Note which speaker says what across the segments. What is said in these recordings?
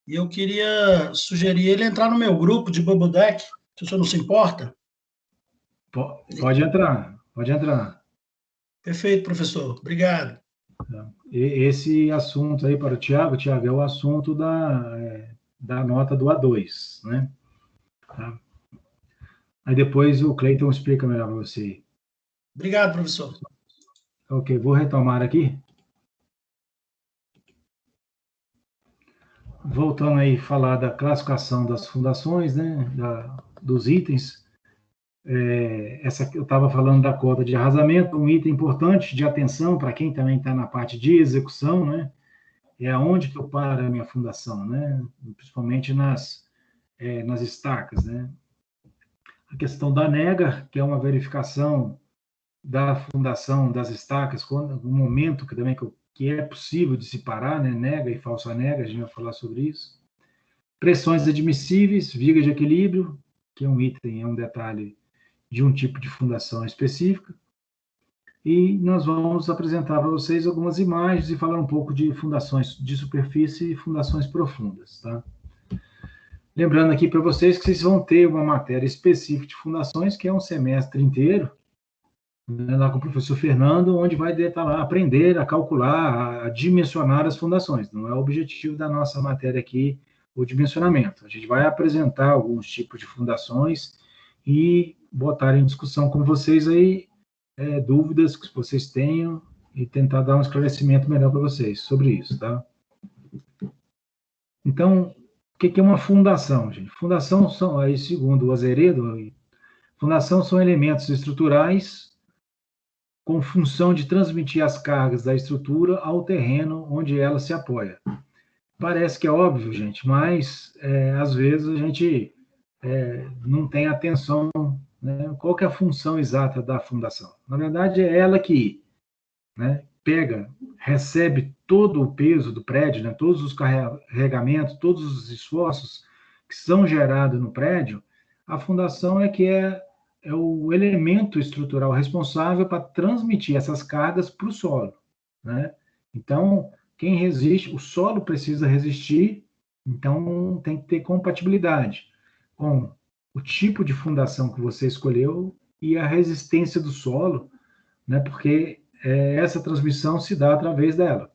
Speaker 1: e eu queria sugerir ele entrar no meu grupo de Bubble Deck, se o senhor não se importa.
Speaker 2: Pode entrar, pode entrar.
Speaker 1: Perfeito, professor. Obrigado.
Speaker 2: Esse assunto aí para o Tiago, é o assunto da nota do A2, né? Tá? Aí depois o Cleiton explica melhor para você.
Speaker 1: Obrigado, professor.
Speaker 2: Ok, vou retomar aqui. Voltando aí, falar da classificação das fundações, né? Dos itens. Eu estava falando da cota de arrasamento, um item importante de atenção para quem também está na parte de execução, né? É aonde que eu paro a minha fundação, né? Principalmente nas estacas, né? A questão da nega, que é uma verificação da fundação das estacas, no momento que também que é possível de se parar, né? Nega e falsa nega, a gente vai falar sobre isso. Pressões admissíveis, viga de equilíbrio, que é um item, é um detalhe de um tipo de fundação específica. E nós vamos apresentar para vocês algumas imagens e falar um pouco de fundações de superfície e fundações profundas, tá? Lembrando aqui para vocês que vocês vão ter uma matéria específica de fundações, que é um semestre inteiro, né, lá com o professor Fernando, onde vai detalhar, aprender a calcular, a dimensionar as fundações. Não é o objetivo da nossa matéria aqui, o dimensionamento. A gente vai apresentar alguns tipos de fundações e botar em discussão com vocês aí dúvidas que vocês tenham e tentar dar um esclarecimento melhor para vocês sobre isso, tá? Então, o que é uma fundação, gente? Fundação são, aí, segundo o Azeredo, fundação são elementos estruturais com função de transmitir as cargas da estrutura ao terreno onde ela se apoia. Parece que é óbvio, gente, mas às vezes a gente não tem atenção, né? Qual que é a função exata da fundação? Na verdade, é ela que, né, recebe todo o peso do prédio, né, todos os carregamentos, todos os esforços que são gerados no prédio. A fundação é o elemento estrutural responsável para transmitir essas cargas para o solo, né? Então, quem resiste, o solo precisa resistir, então tem que ter compatibilidade com o tipo de fundação que você escolheu e a resistência do solo, né? Porque essa transmissão se dá através dela,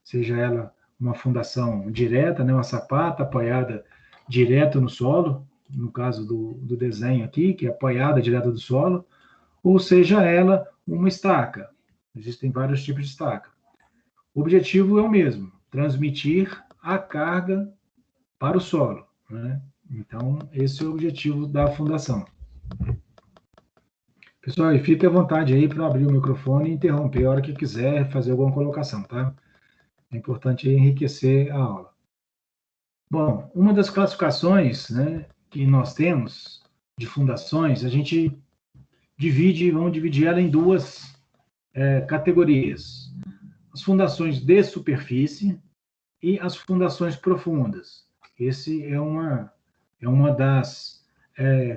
Speaker 2: seja ela uma fundação direta, né, uma sapata apoiada direto no solo, no caso do desenho aqui, que é apoiada direto do solo, ou seja ela uma estaca. Existem vários tipos de estaca. O objetivo é o mesmo, transmitir a carga para o solo, né? Então, esse é o objetivo da fundação. Pessoal, e fique à vontade aí para abrir o microfone e interromper a hora que quiser fazer alguma colocação, tá? É importante enriquecer a aula. Bom, uma das classificações, né, que nós temos de fundações, a gente vamos dividir ela em duas categorias. As fundações de superfície e as fundações profundas. Esse é uma das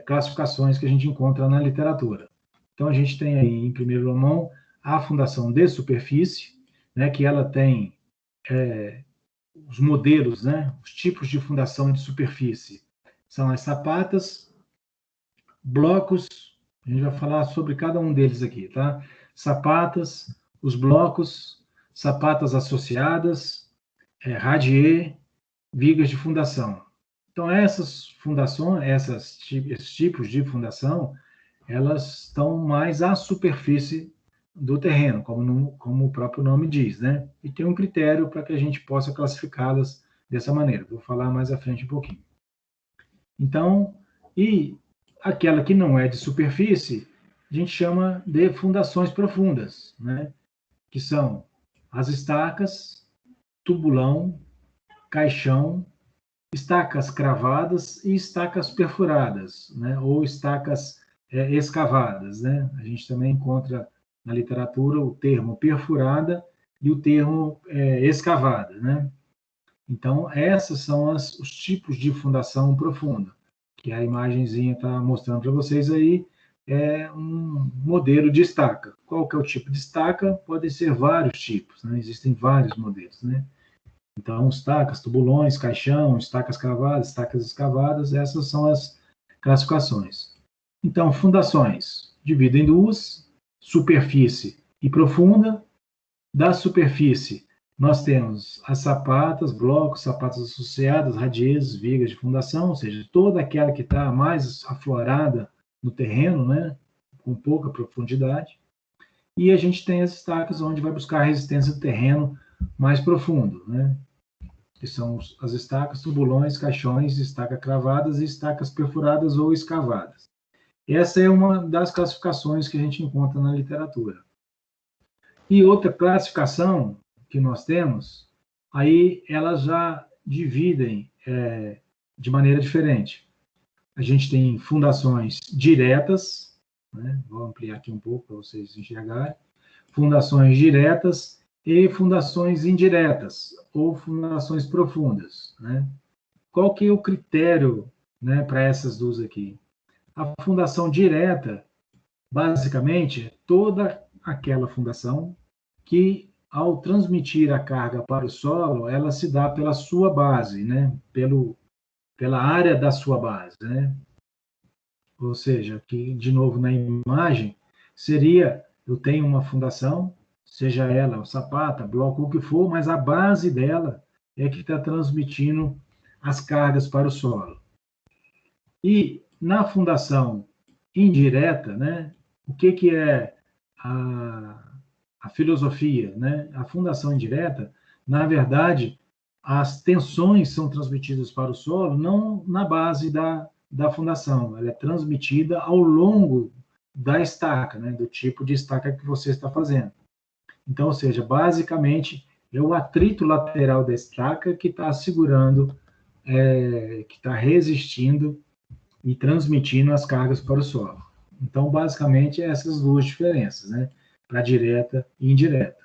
Speaker 2: classificações que a gente encontra na literatura. Então, a gente tem aí, em primeiro mão, a fundação de superfície, né, que ela tem os modelos, né, os tipos de fundação de superfície. São as sapatas, blocos, a gente vai falar sobre cada um deles aqui, tá? Sapatas, os blocos, sapatas associadas, radier, vigas de fundação. Então, essas fundações, esses tipos de fundação, elas estão mais à superfície do terreno, como o próprio nome diz, né? E tem um critério para que a gente possa classificá-las dessa maneira. Vou falar mais à frente um pouquinho. Então, e aquela que não é de superfície, a gente chama de fundações profundas, né? Que são as estacas, tubulão, caixão, estacas cravadas e estacas perfuradas, né? Ou estacas escavadas, né? A gente também encontra na literatura o termo perfurada e o termo escavada, né? Então, essas são os tipos de fundação profunda, que a imagenzinha está mostrando para vocês aí, é um modelo de estaca. Qual que é o tipo de estaca? Podem ser vários tipos, né? Existem vários modelos, né? Então, estacas, tubulões, caixão, estacas cravadas, estacas escavadas, essas são as classificações. Então, fundações, divido em duas, superfície e profunda. Da superfície, nós temos as sapatas, blocos, sapatas associadas, radiezes, vigas de fundação, ou seja, toda aquela que está mais aflorada no terreno, né, com pouca profundidade. E a gente tem as estacas, onde vai buscar a resistência do terreno mais profundo, né, que são as estacas, tubulões, caixões, estacas cravadas e estacas perfuradas ou escavadas. Essa é uma das classificações que a gente encontra na literatura. E outra classificação que nós temos, aí elas já dividem de maneira diferente. A gente tem fundações diretas, né? Vou ampliar aqui um pouco para vocês enxergarem, fundações diretas e fundações indiretas, ou fundações profundas, né? Qual que é o critério, né, para essas duas aqui? A fundação direta, basicamente, é toda aquela fundação que, ao transmitir a carga para o solo, ela se dá pela sua base, né? Pela área da sua base, né? Ou seja, aqui, de novo, na imagem, seria, eu tenho uma fundação, seja ela o sapata, bloco, o que for, mas a base dela é que está transmitindo as cargas para o solo. E na fundação indireta, né? O que é a filosofia, né? A fundação indireta, na verdade, as tensões são transmitidas para o solo não na base da fundação, ela é transmitida ao longo da estaca, né? Do tipo de estaca que você está fazendo. Então, ou seja, basicamente, é o atrito lateral da estaca que está segurando, que está resistindo e transmitindo as cargas para o solo. Então, basicamente, essas duas diferenças, né? Para direta e indireta.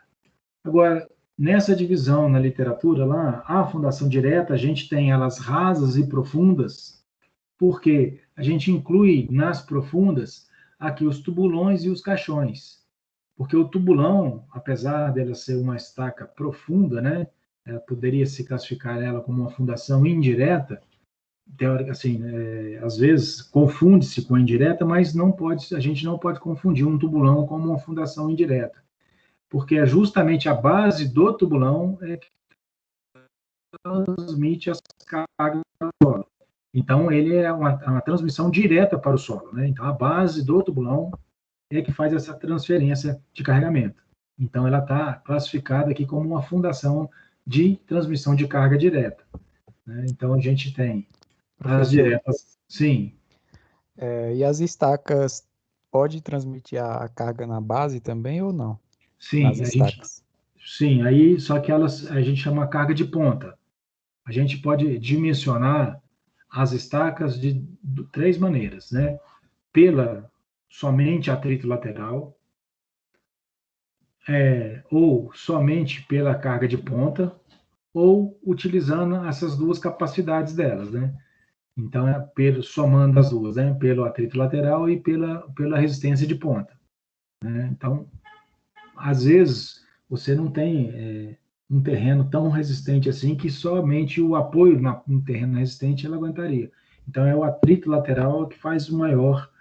Speaker 2: Agora, nessa divisão na literatura, lá, a fundação direta, a gente tem elas rasas e profundas, porque a gente inclui nas profundas aqui os tubulões e os caixões. Porque o tubulão, apesar dela ser uma estaca profunda, né, poderia se classificar ela como uma fundação indireta, teórica, assim, às vezes confunde-se com a indireta, mas não pode, a gente não pode confundir um tubulão como uma fundação indireta, porque é justamente a base do tubulão que transmite as cargas para o solo. Então, ele é uma transmissão direta para o solo, né? Então, a base do tubulão é que faz essa transferência de carregamento. Então, ela está classificada aqui como uma fundação de transmissão de carga direta, né? Então, a gente tem as diretas, sim.
Speaker 3: E as estacas, pode transmitir a carga na base também ou não?
Speaker 2: Sim,
Speaker 3: Nas estacas.
Speaker 2: Sim, aí só que elas a gente chama carga de ponta. A gente pode dimensionar as estacas de três maneiras, né? Pela somente atrito lateral, ou somente pela carga de ponta, ou utilizando essas duas capacidades delas, né? Então, somando as duas, né? Pelo atrito lateral e pela resistência de ponta, né? Então, às vezes, você não tem um terreno tão resistente assim que somente o apoio no terreno resistente ela aguentaria. Então, é o atrito lateral que faz o maior,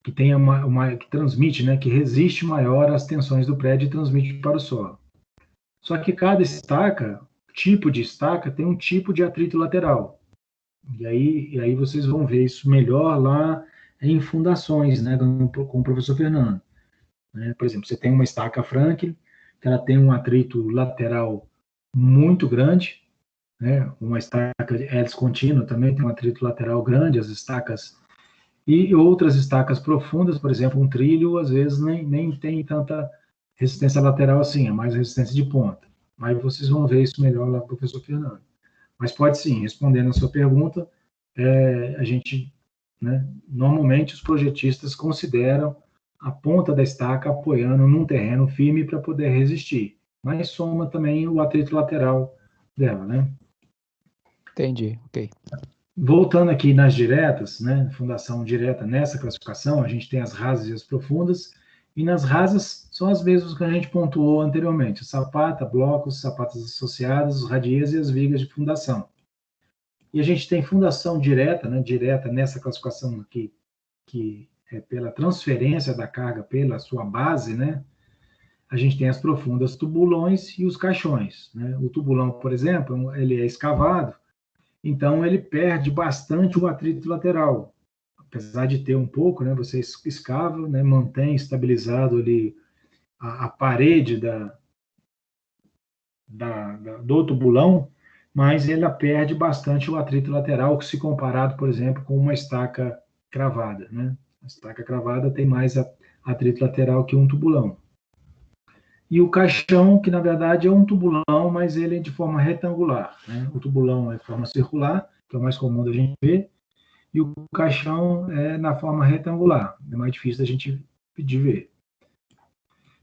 Speaker 2: que tenha que transmite, né? Que resiste maior às tensões do prédio e transmite para o solo. Só que cada estaca, tipo de estaca, tem um tipo de atrito lateral. E aí vocês vão ver isso melhor lá em fundações, né? Com o professor Fernando. Né? Por exemplo, você tem uma estaca Franklin, que ela tem um atrito lateral muito grande, né? Uma estaca de hélice contínua também tem um atrito lateral grande, as estacas, e outras estacas profundas, por exemplo, um trilho, às vezes nem tem tanta resistência lateral assim, é mais resistência de ponta. Mas vocês vão ver isso melhor lá com o professor Fernando. Mas pode sim, respondendo a sua pergunta, a gente, né, normalmente os projetistas consideram a ponta da estaca apoiando num terreno firme para poder resistir, mas soma também o atrito lateral dela, né?
Speaker 3: Entendi, ok.
Speaker 2: Voltando aqui nas diretas, né, fundação direta nessa classificação, a gente tem as rasas e as profundas, E nas rasas, são as mesmas que a gente pontuou anteriormente: sapata, blocos, sapatas associadas, radias e as vigas de fundação. E a gente tem fundação direta, né, direta nessa classificação aqui, que é pela transferência da carga pela sua base, né? A gente tem as profundas, tubulões e os caixões, né? O tubulão, por exemplo, ele é escavado, então ele perde bastante o atrito lateral. Apesar de ter um pouco, né? Você escava, né? Mantém estabilizado ali a parede do tubulão, mas ela perde bastante o atrito lateral, se comparado, por exemplo, com uma estaca cravada, né? A estaca cravada tem mais atrito lateral que um tubulão. E o caixão, que na verdade é um tubulão, mas ele é de forma retangular, né? O tubulão é de forma circular, que é o mais comum da gente ver, e o caixão é na forma retangular, é mais difícil da gente de ver.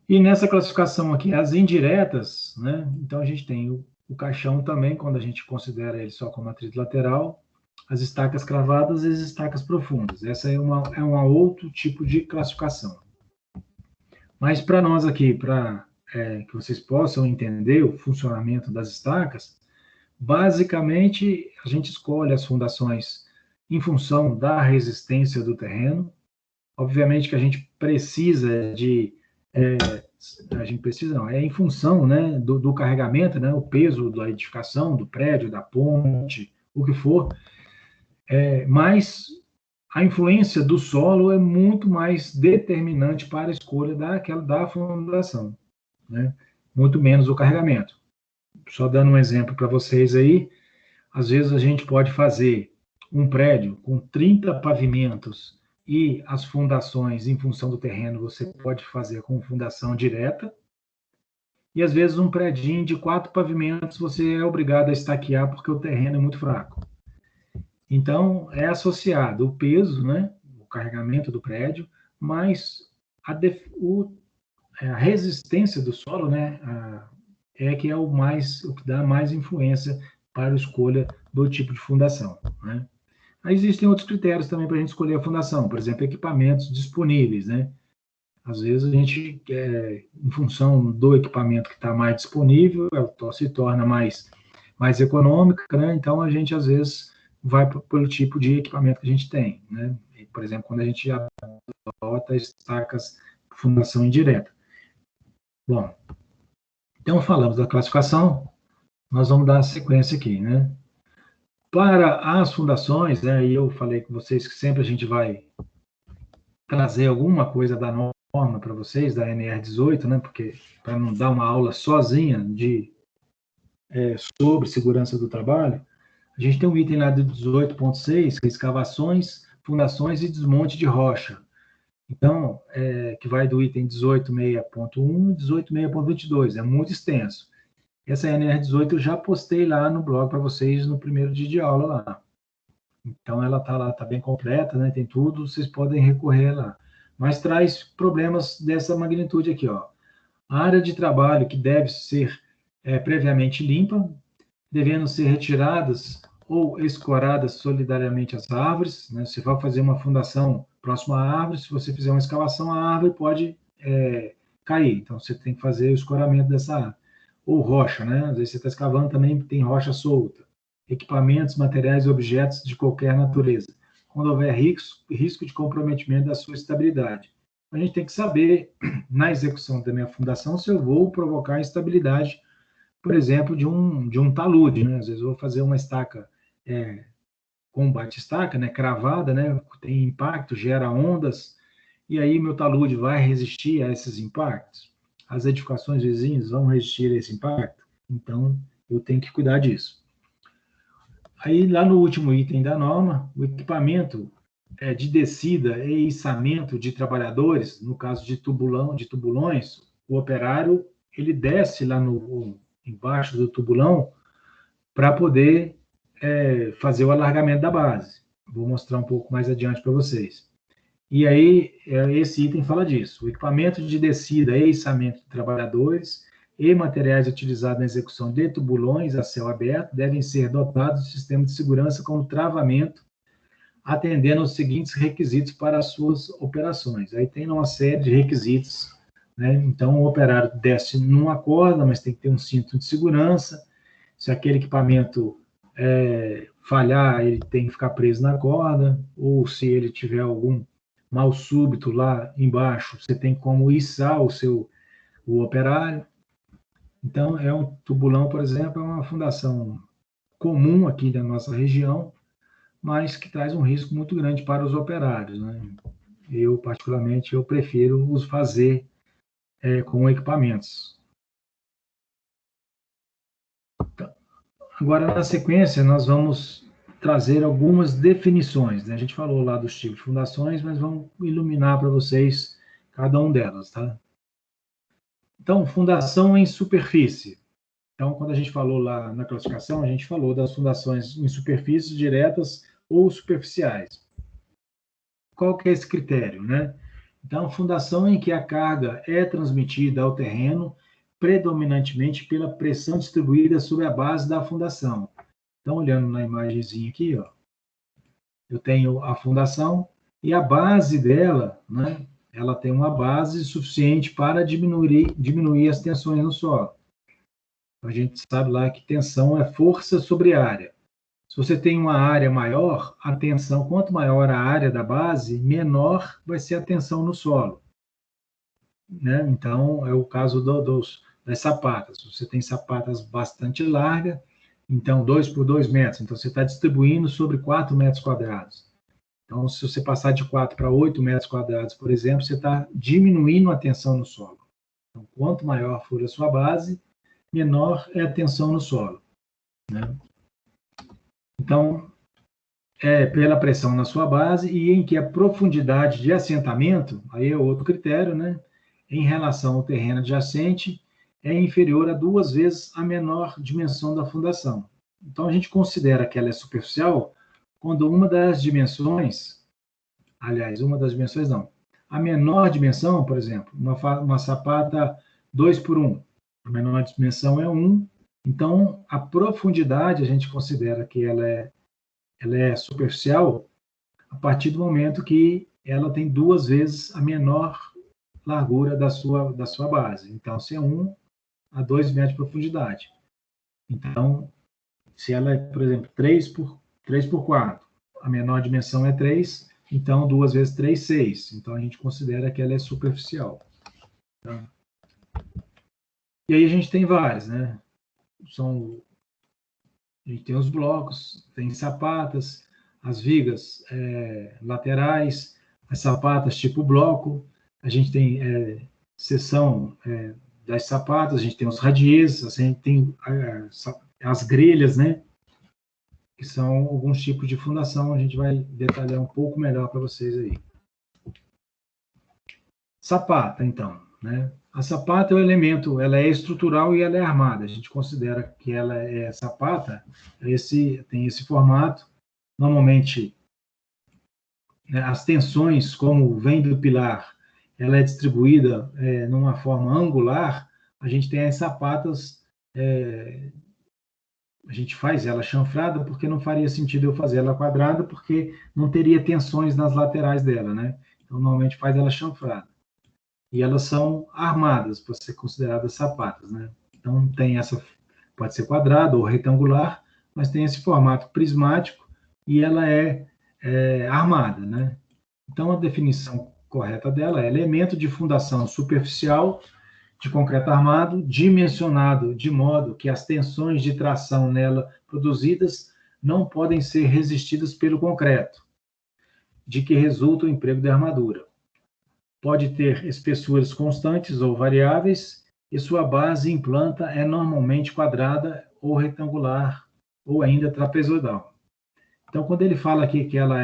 Speaker 2: E nessa classificação aqui, as indiretas, né? Então a gente tem o caixão também, quando a gente considera ele só como atrito lateral, as estacas cravadas e as estacas profundas. Essa é um outro tipo de classificação. Mas para nós aqui, para que vocês possam entender o funcionamento das estacas, basicamente a gente escolhe as fundações em função da resistência do terreno. Obviamente que a gente precisa de a gente precisa, não, é em função, né, do carregamento, né, o peso da edificação, do prédio, da ponte, o que for, mas a influência do solo é muito mais determinante para a escolha da fundação, né, muito menos o carregamento. Só dando um exemplo para vocês aí, às vezes a gente pode fazer um prédio com 30 pavimentos e as fundações, em função do terreno, você pode fazer com fundação direta. E, às vezes, um predinho de 4 pavimentos, você é obrigado a estaquear porque o terreno é muito fraco. Então, é associado o peso, né, o carregamento do prédio, mais a resistência do solo, né, que é o que dá mais influência para a escolha do tipo de fundação, né? Aí existem outros critérios também para a gente escolher a fundação, por exemplo, equipamentos disponíveis, né? Às vezes a gente, em função do equipamento que está mais disponível, ela se torna mais econômica, né? Então a gente às vezes vai pelo tipo de equipamento que a gente tem, né? Por exemplo, quando a gente adota estacas fundação indireta. Bom, então falamos da classificação, nós vamos dar a sequência aqui, né? Para as fundações, né, e eu falei com vocês que sempre a gente vai trazer alguma coisa da norma para vocês, da NR18, né, porque para não dar uma aula sozinha sobre segurança do trabalho, a gente tem um item lá do 18.6, que é escavações, fundações e desmonte de rocha. Então, que vai do item 18.6.1 e 18.6.22, é muito extenso. Essa NR18 eu já postei lá no blog para vocês no primeiro dia de aula lá. Então ela está lá, está bem completa, né? Tem tudo, vocês podem recorrer lá. Mas traz problemas dessa magnitude aqui, ó. A área de trabalho que deve ser previamente limpa, devendo ser retiradas ou escoradas solidariamente as árvores, né? Você vai fazer uma fundação próxima à árvore, se você fizer uma escavação, a árvore pode cair. Então você tem que fazer o escoramento dessa árvore. Ou rocha, né? Às vezes você está escavando, também tem rocha solta. Equipamentos, materiais e objetos de qualquer natureza. Quando houver risco de comprometimento da sua estabilidade. A gente tem que saber, na execução da minha fundação, se eu vou provocar instabilidade, por exemplo, de um talude, né? Às vezes eu vou fazer uma estaca com bate-estaca, né? Cravada, né? Tem impacto, gera ondas, e aí meu talude vai resistir a esses impactos? As edificações vizinhas vão resistir a esse impacto? Então, eu tenho que cuidar disso. Aí, lá no último item da norma, o equipamento de descida e içamento de trabalhadores, no caso de tubulões, o operário, ele desce lá embaixo do tubulão para poder fazer o alargamento da base. Vou mostrar um pouco mais adiante para vocês. E aí, esse item fala disso. O equipamento de descida e içamento de trabalhadores e materiais utilizados na execução de tubulões a céu aberto devem ser dotados de sistema de segurança com travamento atendendo aos seguintes requisitos para as suas operações. Aí tem uma série de requisitos, né? Então, o operário desce numa corda, mas tem que ter um cinto de segurança. Se aquele equipamento falhar, ele tem que ficar preso na corda, ou se ele tiver algum mal súbito lá embaixo, você tem como içar o operário. Então, um tubulão, por exemplo, é uma fundação comum aqui da nossa região, mas que traz um risco muito grande para os operários, né? Eu, particularmente, eu prefiro os fazer com equipamentos. Agora, na sequência, nós vamos trazer algumas definições, né? A gente falou lá dos tipos de fundações, mas vamos iluminar para vocês cada um delas, tá? Então, fundação em superfície. Então, quando a gente falou lá na classificação, a gente falou das fundações em superfícies diretas ou superficiais. Qual que é esse critério, né? Então, fundação em que a carga é transmitida ao terreno predominantemente pela pressão distribuída sobre a base da fundação. Então, olhando na imagenzinha aqui, ó, eu tenho a fundação e a base dela, né? Ela tem uma base suficiente para diminuir as tensões no solo. A gente sabe lá que tensão é força sobre área. Se você tem uma área maior, a tensão, quanto maior a área da base, menor vai ser a tensão no solo, né? Então, é o caso das sapatas. Você tem sapatas bastante largas, então 2 por 2 metros, então você está distribuindo sobre 4 metros quadrados. Então, se você passar de 4 para 8 metros quadrados, por exemplo, você está diminuindo a tensão no solo. Então, quanto maior for a sua base, menor é a tensão no solo, né? Então, pela pressão na sua base e em que a profundidade de assentamento, aí é outro critério, né? Em relação ao terreno adjacente, é inferior a 2 vezes a menor dimensão da fundação. Então, a gente considera que ela é superficial quando uma das dimensões não, a menor dimensão, por exemplo, uma sapata 2 por 1, a menor dimensão é 1, então a profundidade a gente considera que ela é superficial a partir do momento que ela tem 2 vezes a menor largura da sua base. Então, se é 1 a 2 metros de profundidade. Então, se ela é, por exemplo, 3 por 4, a menor dimensão é 3, então 2 vezes 3, 6. Então, a gente considera que ela é superficial. Tá? E aí a gente tem várias, né? A gente tem os blocos, tem sapatas, as vigas laterais, as sapatas tipo bloco, a gente tem seção das sapatas, a gente tem os radiês, a gente tem as grelhas, né? Que são alguns tipos de fundação, a gente vai detalhar um pouco melhor para vocês aí. Sapata, então, né? A sapata é um elemento, ela é estrutural e ela é armada. A gente considera que ela é sapata, tem esse formato. Normalmente, né, as tensões, como vem do pilar, ela é distribuída numa forma angular. A gente tem as sapatas, a gente faz ela chanfrada porque não faria sentido eu fazer ela quadrada, porque não teria tensões nas laterais dela, né? Então, normalmente faz ela chanfrada. E elas são armadas para ser consideradas sapatas, né? Então, pode ser quadrada ou retangular, mas tem esse formato prismático e ela é armada, né? Então, a definição correta dela é elemento de fundação superficial de concreto armado, dimensionado de modo que as tensões de tração nela produzidas não podem ser resistidas pelo concreto, de que resulta o emprego de armadura. Pode ter espessuras constantes ou variáveis, e sua base em planta é normalmente quadrada ou retangular, ou ainda trapezoidal. Então, quando ele fala aqui que ela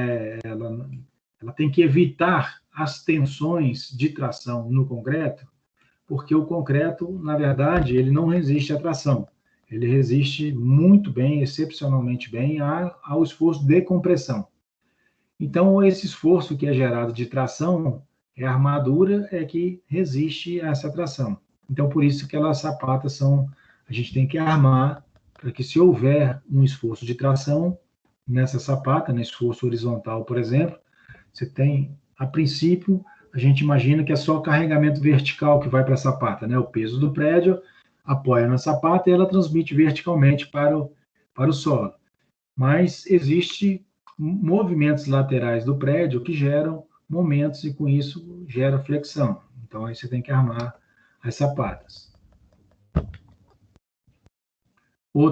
Speaker 2: tem que evitar as tensões de tração no concreto, porque o concreto, na verdade, ele não resiste à tração. Ele resiste muito bem, excepcionalmente bem, ao esforço de compressão. Então, esse esforço que é gerado de tração, a armadura que resiste a essa tração. Então, por isso que aquelas sapatas a gente tem que armar, para que se houver um esforço de tração, nessa sapata, no esforço horizontal, por exemplo, você tem, a princípio, a gente imagina que é só carregamento vertical que vai para a sapata, né? O peso do prédio apoia na sapata e ela transmite verticalmente para o solo. Mas existe movimentos laterais do prédio que geram momentos e com isso gera flexão. Então aí você tem que armar as sapatas. Um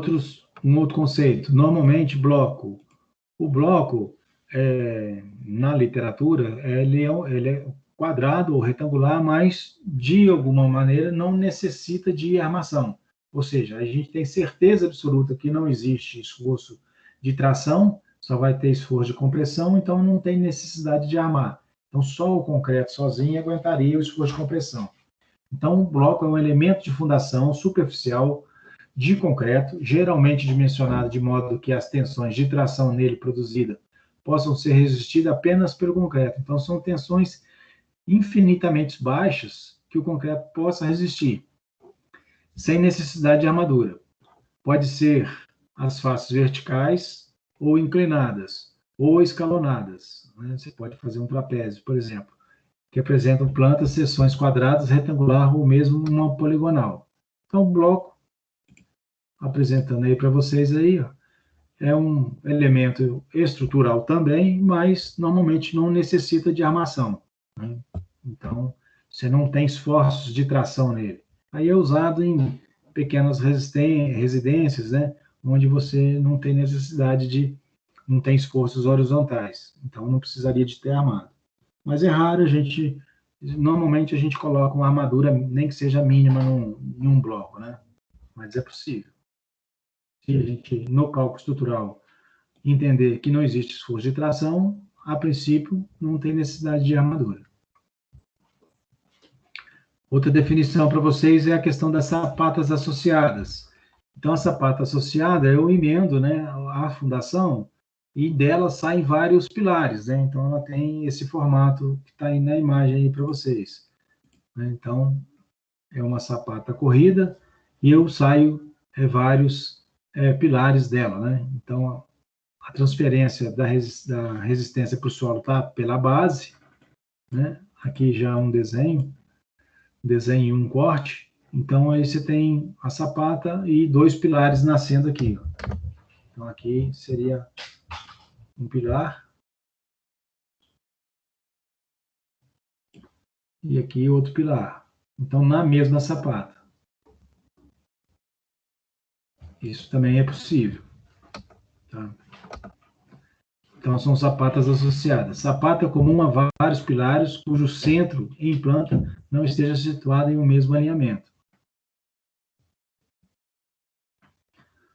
Speaker 2: outro conceito, normalmente bloco. O bloco, na literatura, ele é quadrado ou retangular, mas de alguma maneira não necessita de armação. Ou seja, a gente tem certeza absoluta que não existe esforço de tração, só vai ter esforço de compressão, então não tem necessidade de armar. Então só o concreto sozinho aguentaria o esforço de compressão. Então o bloco é um elemento de fundação superficial de concreto, geralmente dimensionado de modo que as tensões de tração nele produzida possam ser resistidas apenas pelo concreto. Então, são tensões infinitamente baixas que o concreto possa resistir, sem necessidade de armadura. Pode ser as faces verticais ou inclinadas, ou escalonadas. Né? Você pode fazer um trapézio, por exemplo, que apresentam plantas, seções quadradas, retangular ou mesmo uma poligonal. Então, o bloco apresentando aí para vocês aí, ó, é um elemento estrutural também, mas normalmente não necessita de armação. Né? Então, você não tem esforços de tração nele. Aí é usado em pequenas residências, né, onde você não tem necessidade não tem esforços horizontais. Então, não precisaria de ter armado. Mas é raro normalmente a gente coloca uma armadura, nem que seja mínima, em um bloco, né? Mas é possível. Se a gente, no cálculo estrutural, entender que não existe esforço de tração, a princípio, não tem necessidade de armadura. Outra definição para vocês é a questão das sapatas associadas. Então, a sapata associada, eu emendo, né, a fundação e dela saem vários pilares, né? Então, ela tem esse formato que está aí na imagem aí para vocês. Né? Então, é uma sapata corrida e eu saio vários pilares dela, né? Então, a transferência da resistência para o solo está pela base, né? Aqui já um desenho e um corte. Então, aí você tem a sapata e dois pilares nascendo aqui. Ó. Então, aqui seria um pilar. E aqui outro pilar. Então, na mesma sapata. Isso também é possível. Tá? Então, são sapatas associadas. Sapata comum a vários pilares, cujo centro em planta não esteja situado em um mesmo alinhamento.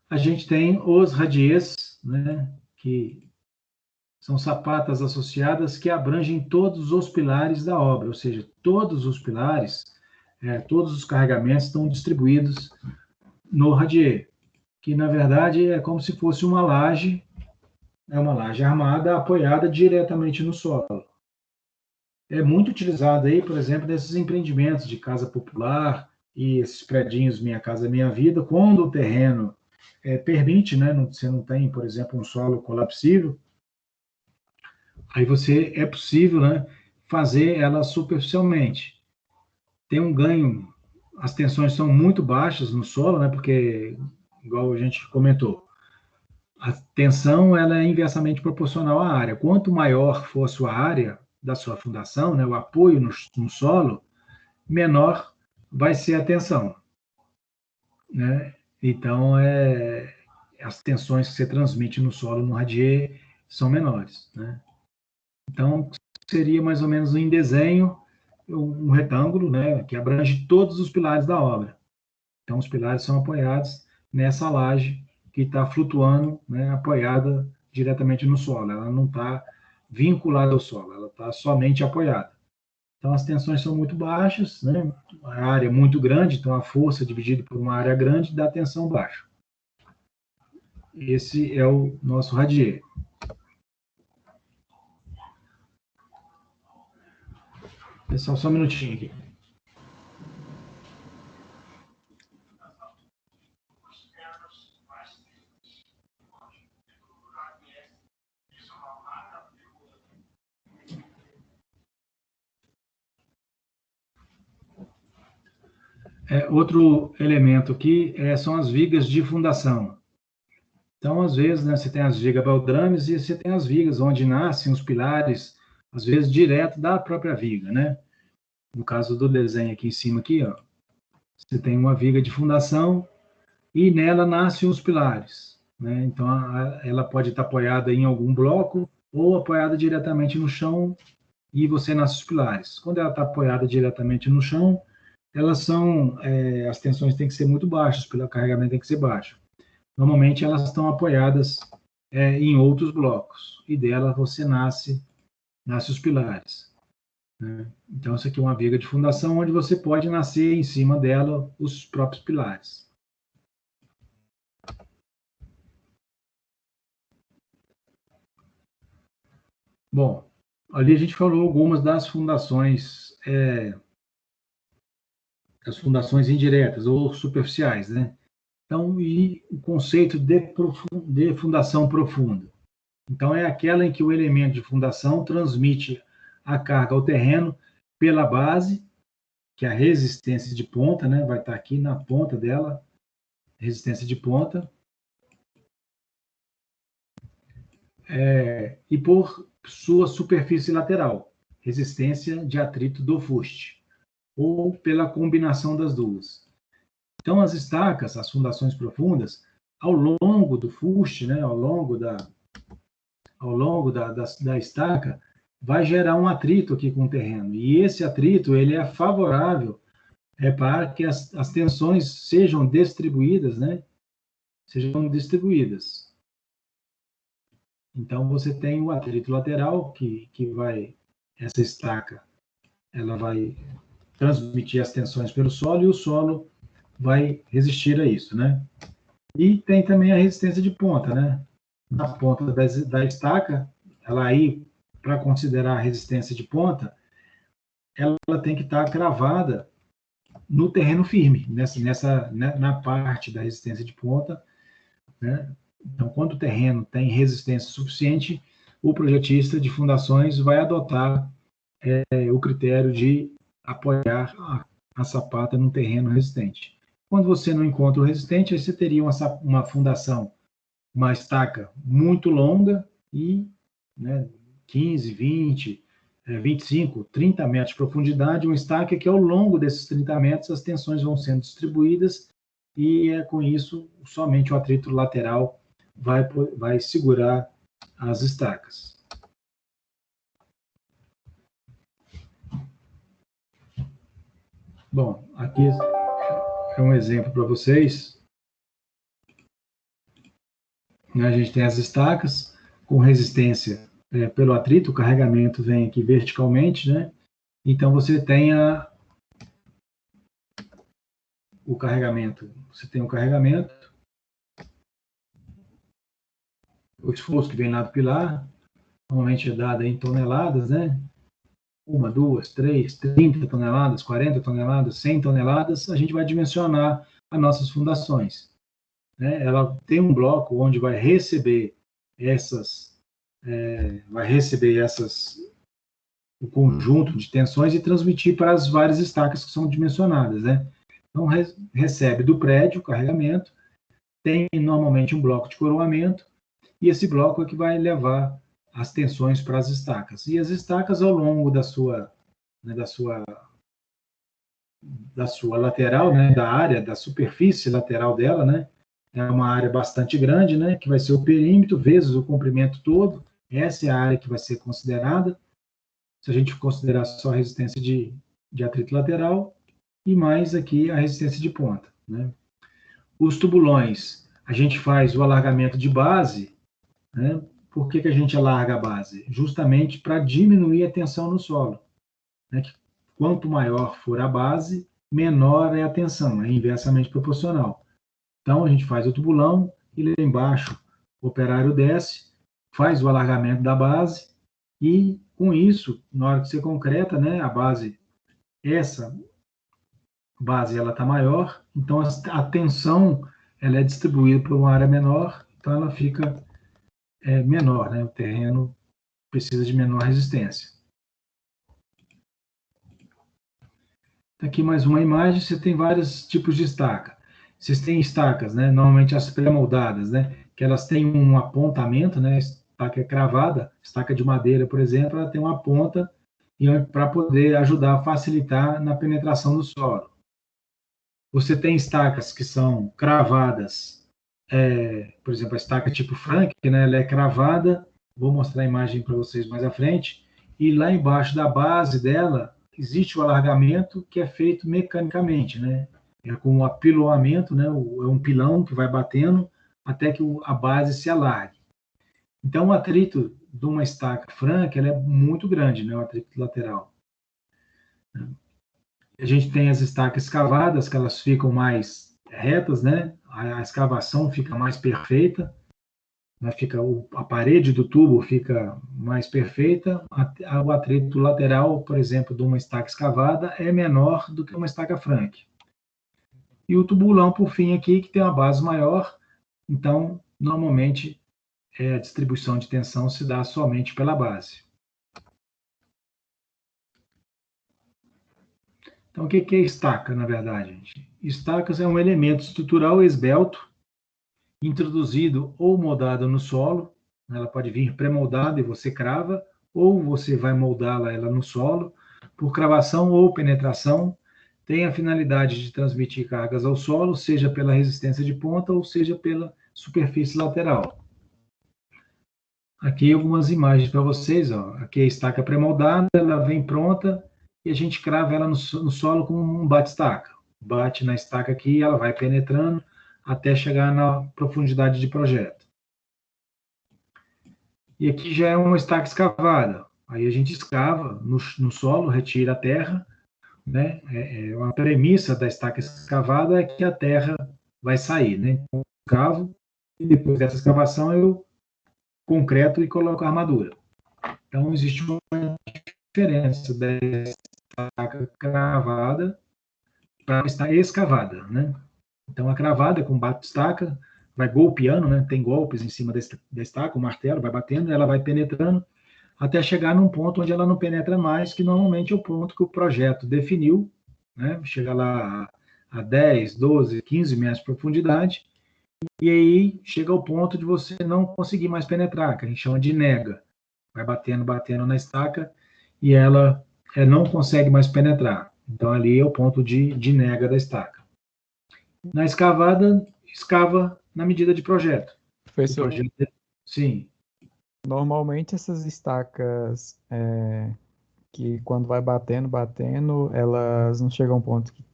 Speaker 2: A gente tem os radiês, né, que são sapatas associadas que abrangem todos os pilares da obra, ou seja, todos os pilares, todos os carregamentos estão distribuídos no radier, que na verdade é como se fosse uma laje armada apoiada diretamente no solo. É muito utilizado aí, por exemplo, nesses empreendimentos de casa popular e esses predinhos Minha Casa Minha Vida, quando o terreno permite, né, você não tem, por exemplo, um solo colapsível, aí é possível, né, fazer ela superficialmente. Tem um ganho, as tensões são muito baixas no solo, né, porque, igual a gente comentou, a tensão ela é inversamente proporcional à área. Quanto maior for a sua área da sua fundação, né, o apoio no solo, menor vai ser a tensão. Né? Então, as tensões que você transmite no solo, no radier, são menores. Né? Então, seria mais ou menos em desenho um retângulo, né, que abrange todos os pilares da obra. Então, os pilares são apoiados nessa laje que está flutuando, né, apoiada diretamente no solo. Ela não está vinculada ao solo, ela está somente apoiada. Então, as tensões são muito baixas, né, a área é muito grande, então a força dividida por uma área grande dá tensão baixa. Esse é o nosso radier. Pessoal, só um minutinho aqui. Outro elemento aqui são as vigas de fundação. Então, às vezes, né, você tem as vigas beldrames e você tem as vigas onde nascem os pilares, às vezes direto da própria viga, né? No caso do desenho aqui em cima, aqui, ó, você tem uma viga de fundação e nela nascem os pilares, né? Então, ela pode estar apoiada em algum bloco ou apoiada diretamente no chão e você nasce os pilares. Quando ela está apoiada diretamente no chão, elas são, as tensões têm que ser muito baixas, pelo carregamento tem que ser baixo. Normalmente elas estão apoiadas em outros blocos, e dela você nasce os pilares, né? Então, isso aqui é uma viga de fundação, onde você pode nascer em cima dela os próprios pilares. Bom, ali a gente falou algumas das fundações, as fundações indiretas ou superficiais, né? Então, e o conceito de fundação profunda. Então, é aquela em que o elemento de fundação transmite a carga ao terreno pela base, que é a resistência de ponta, né? Vai estar aqui na ponta dela, resistência de ponta, e por sua superfície lateral, resistência de atrito do fuste, ou pela combinação das duas. Então, as estacas, as fundações profundas, ao longo do fuste, né? Ao longo da estaca, vai gerar um atrito aqui com o terreno. E esse atrito, ele é favorável para que as tensões sejam distribuídas, né? Sejam distribuídas. Então, você tem o atrito lateral, que vai, essa estaca, ela vai transmitir as tensões pelo solo, e o solo vai resistir a isso, né? E tem também a resistência de ponta, né? Na ponta da estaca, ela aí, para considerar a resistência de ponta, ela tem que estar cravada no terreno firme, na parte da resistência de ponta, né? Então, quando o terreno tem resistência suficiente, o projetista de fundações vai adotar o critério de apoiar a sapata num terreno resistente. Quando você não encontra o resistente, aí você teria uma fundação, uma estaca muito longa e, né, 15, 20, 25, 30 metros de profundidade, uma estaca que ao longo desses 30 metros as tensões vão sendo distribuídas e com isso somente o atrito lateral vai segurar as estacas. Bom, aqui é um exemplo para vocês. A gente tem as estacas com resistência pelo atrito, o carregamento vem aqui verticalmente, né? Então, você tem o carregamento, o esforço que vem lá do pilar, normalmente é dado em toneladas, né? 1, 2, 3, 30 toneladas, 40 toneladas, 100 toneladas, a gente vai dimensionar as nossas fundações, né? Ela tem um bloco onde vai receber o conjunto de tensões e transmitir para as várias estacas que são dimensionadas, né? Então, recebe do prédio o carregamento, tem normalmente um bloco de coroamento, e esse bloco é que vai levar as tensões para as estacas. E as estacas, ao longo da sua lateral, né, da área, da superfície lateral dela, né, é uma área bastante grande, né, que vai ser o perímetro vezes o comprimento todo. Essa é a área que vai ser considerada, se a gente considerar só a resistência de atrito lateral, e mais aqui a resistência de ponta, né. Os tubulões, a gente faz o alargamento de base, né. Por que a gente alarga a base? Justamente para diminuir a tensão no solo, né, que quanto maior for a base, menor é a tensão, é inversamente proporcional. Então, a gente faz o tubulão e lá embaixo o operário desce, faz o alargamento da base e, com isso, na hora que você concreta, né, essa base ela está maior, então a tensão ela é distribuída por uma área menor, então ela fica menor, né, o terreno precisa de menor resistência. Aqui mais uma imagem, você tem vários tipos de estaca. Vocês têm estacas, né? Normalmente as pré-moldadas, né? Que elas têm um apontamento, né? Estaca cravada, estaca de madeira, por exemplo, ela tem uma ponta para poder ajudar a facilitar na penetração do solo. Você tem estacas que são cravadas, por exemplo, a estaca tipo Frank, né? Ela é cravada, vou mostrar a imagem para vocês mais à frente, e lá embaixo da base dela existe o alargamento que é feito mecanicamente, né? É com o apiloamento, né? É um pilão que vai batendo até que a base se alargue. Então, o atrito de uma estaca Frank, ela é muito grande, né? O atrito lateral. A gente tem as estacas escavadas, que elas ficam mais retas, né? A escavação fica mais perfeita, né? A parede do tubo fica mais perfeita. O atrito lateral, por exemplo, de uma estaca escavada é menor do que uma estaca Frank. E o tubulão, por fim, aqui, que tem uma base maior, então, normalmente, a distribuição de tensão se dá somente pela base. Então, o que é estaca, na verdade, gente? Estacas é um elemento estrutural esbelto, introduzido ou moldado no solo. Ela pode vir pré-moldada e você crava, ou você vai moldá-la ela no solo, por cravação ou penetração. Tem a finalidade de transmitir cargas ao solo, seja pela resistência de ponta ou seja pela superfície lateral. Aqui algumas imagens para vocês. Ó. Aqui é a estaca pré-moldada, ela vem pronta e a gente crava ela no solo com um bate-estaca. Bate na estaca aqui e ela vai penetrando até chegar na profundidade de projeto. E aqui já é uma estaca escavada. Aí a gente escava no solo, retira a terra, né? Uma premissa da estaca escavada é que a terra vai sair, né? Então, eu escavo e depois dessa escavação eu concreto e coloco a armadura. Então existe uma diferença da estaca cravada para a estaca escavada, né? Então a cravada com bate-estaca vai golpeando, né? Tem golpes em cima da estaca, o martelo vai batendo, ela vai penetrando até chegar num ponto onde ela não penetra mais, que normalmente é o ponto que o projeto definiu, né? Chega lá a 10, 12, 15 metros de profundidade, e aí chega ao ponto de você não conseguir mais penetrar, que a gente chama de nega. Vai batendo, batendo na estaca, e ela não consegue mais penetrar. Então ali é o ponto de nega da estaca. Na escavada, escava na medida de projeto.
Speaker 3: Professor,
Speaker 2: Sim.
Speaker 3: normalmente essas estacas que quando vai batendo, elas não chegam a um ponto que...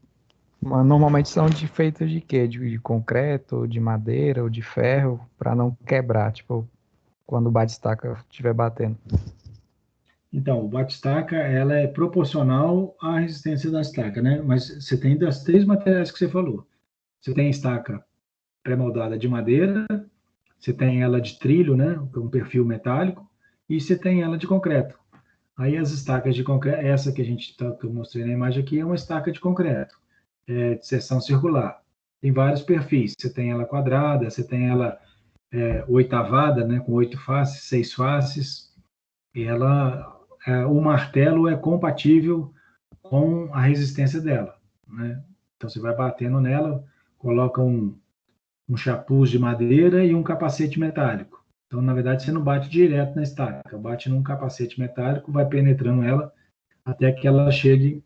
Speaker 3: Normalmente são feitas de quê? De concreto, de madeira ou de ferro, para não quebrar, tipo, quando o bate-estaca estiver batendo.
Speaker 2: Então, o bate-estaca, ela é proporcional à resistência da estaca, né? Mas você tem das três materiais que você falou. Você tem estaca pré-moldada de madeira, você tem ela de trilho, né? Com perfil metálico, e você tem ela de concreto. Aí as estacas de concreto, essa que que eu mostrei na imagem aqui, é uma estaca de concreto, de seção circular. Tem vários perfis. Você tem ela quadrada, você tem ela oitavada, né? Com 8 faces, 6 faces. E o martelo é compatível com a resistência dela, né? Então você vai batendo nela, coloca um chapuz de madeira e um capacete metálico. Então, na verdade, você não bate direto na estaca, bate num capacete metálico, vai penetrando ela até que ela chegue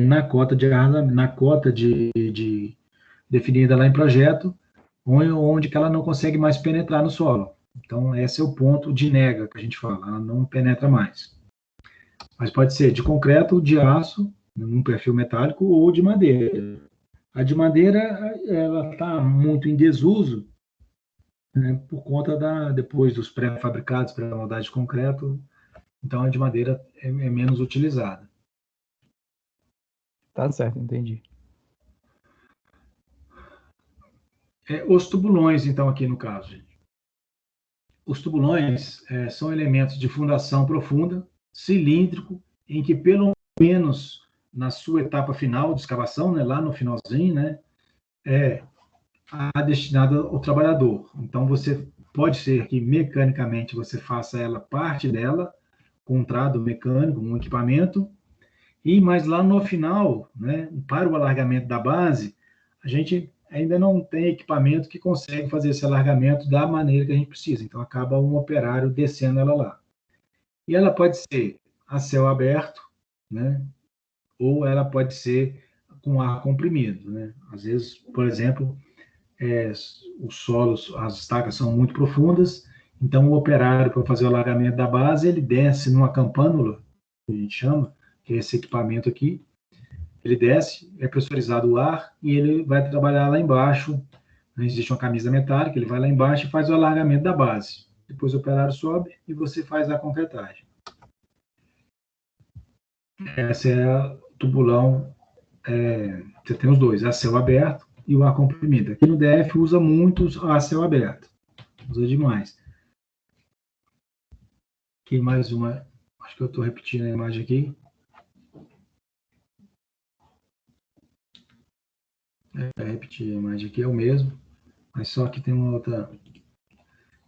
Speaker 2: na cota definida lá em projeto, onde que ela não consegue mais penetrar no solo. Então, esse é o ponto de nega que a gente fala, ela não penetra mais. Mas pode ser de concreto, de aço, num perfil metálico, ou de madeira. A de madeira, ela está muito em desuso, né, por conta depois dos pré-fabricados, pré-moldados de concreto, então a de madeira é menos utilizada.
Speaker 3: Tá certo, entendi.
Speaker 2: Os tubulões, então, aqui no caso, gente. Os tubulões são elementos de fundação profunda, cilíndrico, em que pelo menos na sua etapa final de escavação, né, lá no finalzinho, né, destinada ao trabalhador. Então, você pode ser que mecanicamente você faça ela parte dela, com um trado mecânico, um equipamento, Mas lá no final, né, para o alargamento da base, a gente ainda não tem equipamento que consegue fazer esse alargamento da maneira que a gente precisa. Então, acaba um operário descendo ela lá. E ela pode ser a céu aberto, né, ou ela pode ser com ar comprimido, né? Às vezes, por exemplo, os solos, as estacas são muito profundas, então o operário, para fazer o alargamento da base, ele desce numa campânula, que a gente chama, que é esse equipamento aqui, ele desce, é pressurizado o ar, e ele vai trabalhar lá embaixo, existe uma camisa metálica, ele vai lá embaixo e faz o alargamento da base. Depois o operário sobe e você faz a concretagem. Essa é o tubulão, você tem os dois, a céu aberto e o ar comprimido. Aqui no DF usa muito a céu aberto, usa demais. Aqui mais uma, acho que eu estou repetindo a imagem aqui. Repetir a imagem aqui, é o mesmo, mas só que tem uma outra.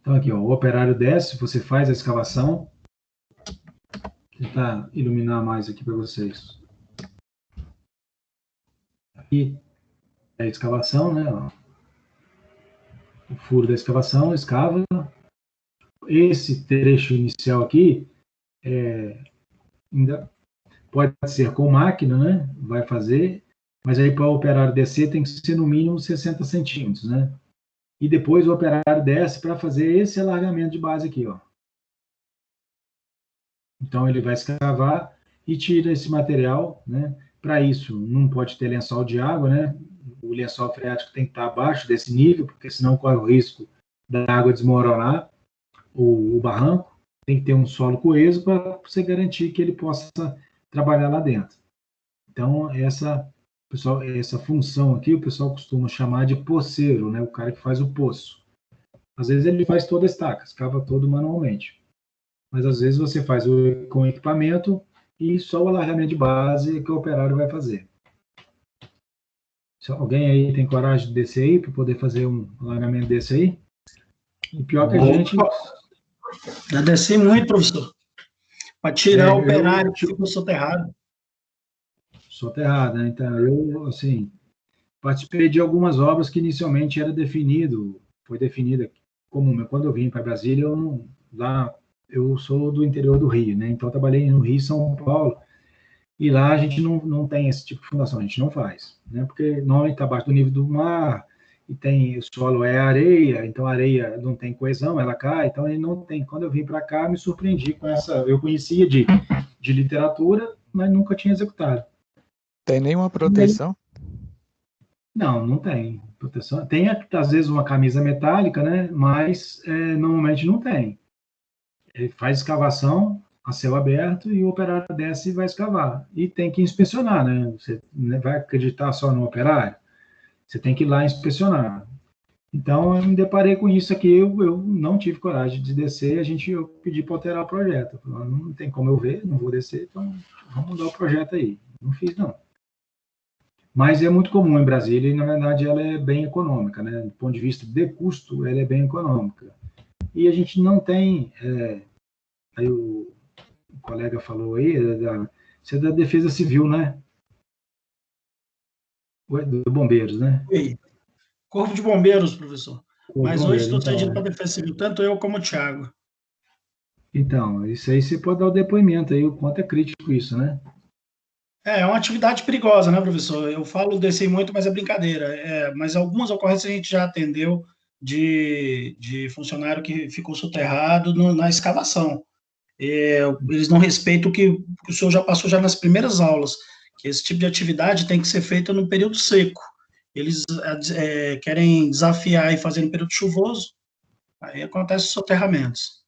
Speaker 2: Então aqui, ó, o operário desce, você faz a escavação. Vou tentar iluminar mais aqui para vocês. Aqui é a escavação, né? Ó. O furo da escavação, escava. Esse trecho inicial aqui ainda pode ser com máquina, né? Vai fazer, mas aí para o operário descer tem que ser no mínimo 60 centímetros, né? E depois o operário desce para fazer esse alargamento de base aqui, ó. Então ele vai escavar e tira esse material, né? Para isso, não pode ter lençol de água, né? O lençol freático tem que estar abaixo desse nível, porque senão corre o risco da água desmoronar o barranco. Tem que ter um solo coeso para você garantir que ele possa trabalhar lá dentro. Então, essa função aqui, o pessoal costuma chamar de poceiro, né? O cara que faz o poço. Às vezes ele faz toda a estaca, escava todo manualmente. Mas às vezes você faz com equipamento e só o alargamento de base que o operário vai fazer. Se alguém aí tem coragem de descer aí para poder fazer um alargamento desse aí? E pior que a gente...
Speaker 1: Já desci muito, professor. Para tirar o operário que ficou soterrado.
Speaker 2: Soterrado, né? Então, eu, assim, participei de algumas obras que inicialmente era foi definida como... Quando eu vim para Brasília, eu sou do interior do Rio, né? Então, eu trabalhei no Rio e São Paulo, e lá a gente não tem esse tipo de fundação, a gente não faz, né? Porque normalmente está abaixo do nível do mar, e o solo é areia, então a areia não tem coesão, ela cai, então ele não tem. Quando eu vim para cá, me surpreendi com essa... Eu conhecia de literatura, mas nunca tinha executado.
Speaker 3: Tem nenhuma proteção?
Speaker 2: Não tem proteção. Tem, às vezes, uma camisa metálica, né? Mas normalmente não tem. Ele faz escavação a céu aberto e o operário desce e vai escavar. E tem que inspecionar, né? Você vai acreditar só no operário? Você tem que ir lá inspecionar. Então, eu me deparei com isso aqui, eu não tive coragem de descer, eu pedi para alterar o projeto. Eu falei, não tem como eu ver, não vou descer, então vamos mudar o projeto aí. Não fiz, não. Mas é muito comum em Brasília e, na verdade, ela é bem econômica, né? Do ponto de vista de custo, ela é bem econômica. E a gente não tem... aí o colega falou aí, você é da Defesa Civil, né? Do Bombeiros, né?
Speaker 1: Oi. Corpo de Bombeiros, professor. Mas hoje estou
Speaker 2: então,
Speaker 1: cedido para a Defesa Civil, tanto eu como o Thiago.
Speaker 2: Então, isso aí você pode dar o depoimento aí, o quanto é crítico isso, né?
Speaker 1: É uma atividade perigosa, né, professor? Eu falo descer muito, mas é brincadeira. Mas algumas ocorrências a gente já atendeu de funcionário que ficou soterrado na escavação. Eles não respeitam o que o senhor já passou já nas primeiras aulas, que esse tipo de atividade tem que ser feita no período seco. Eles querem desafiar e fazer no período chuvoso, aí acontecem os soterramentos.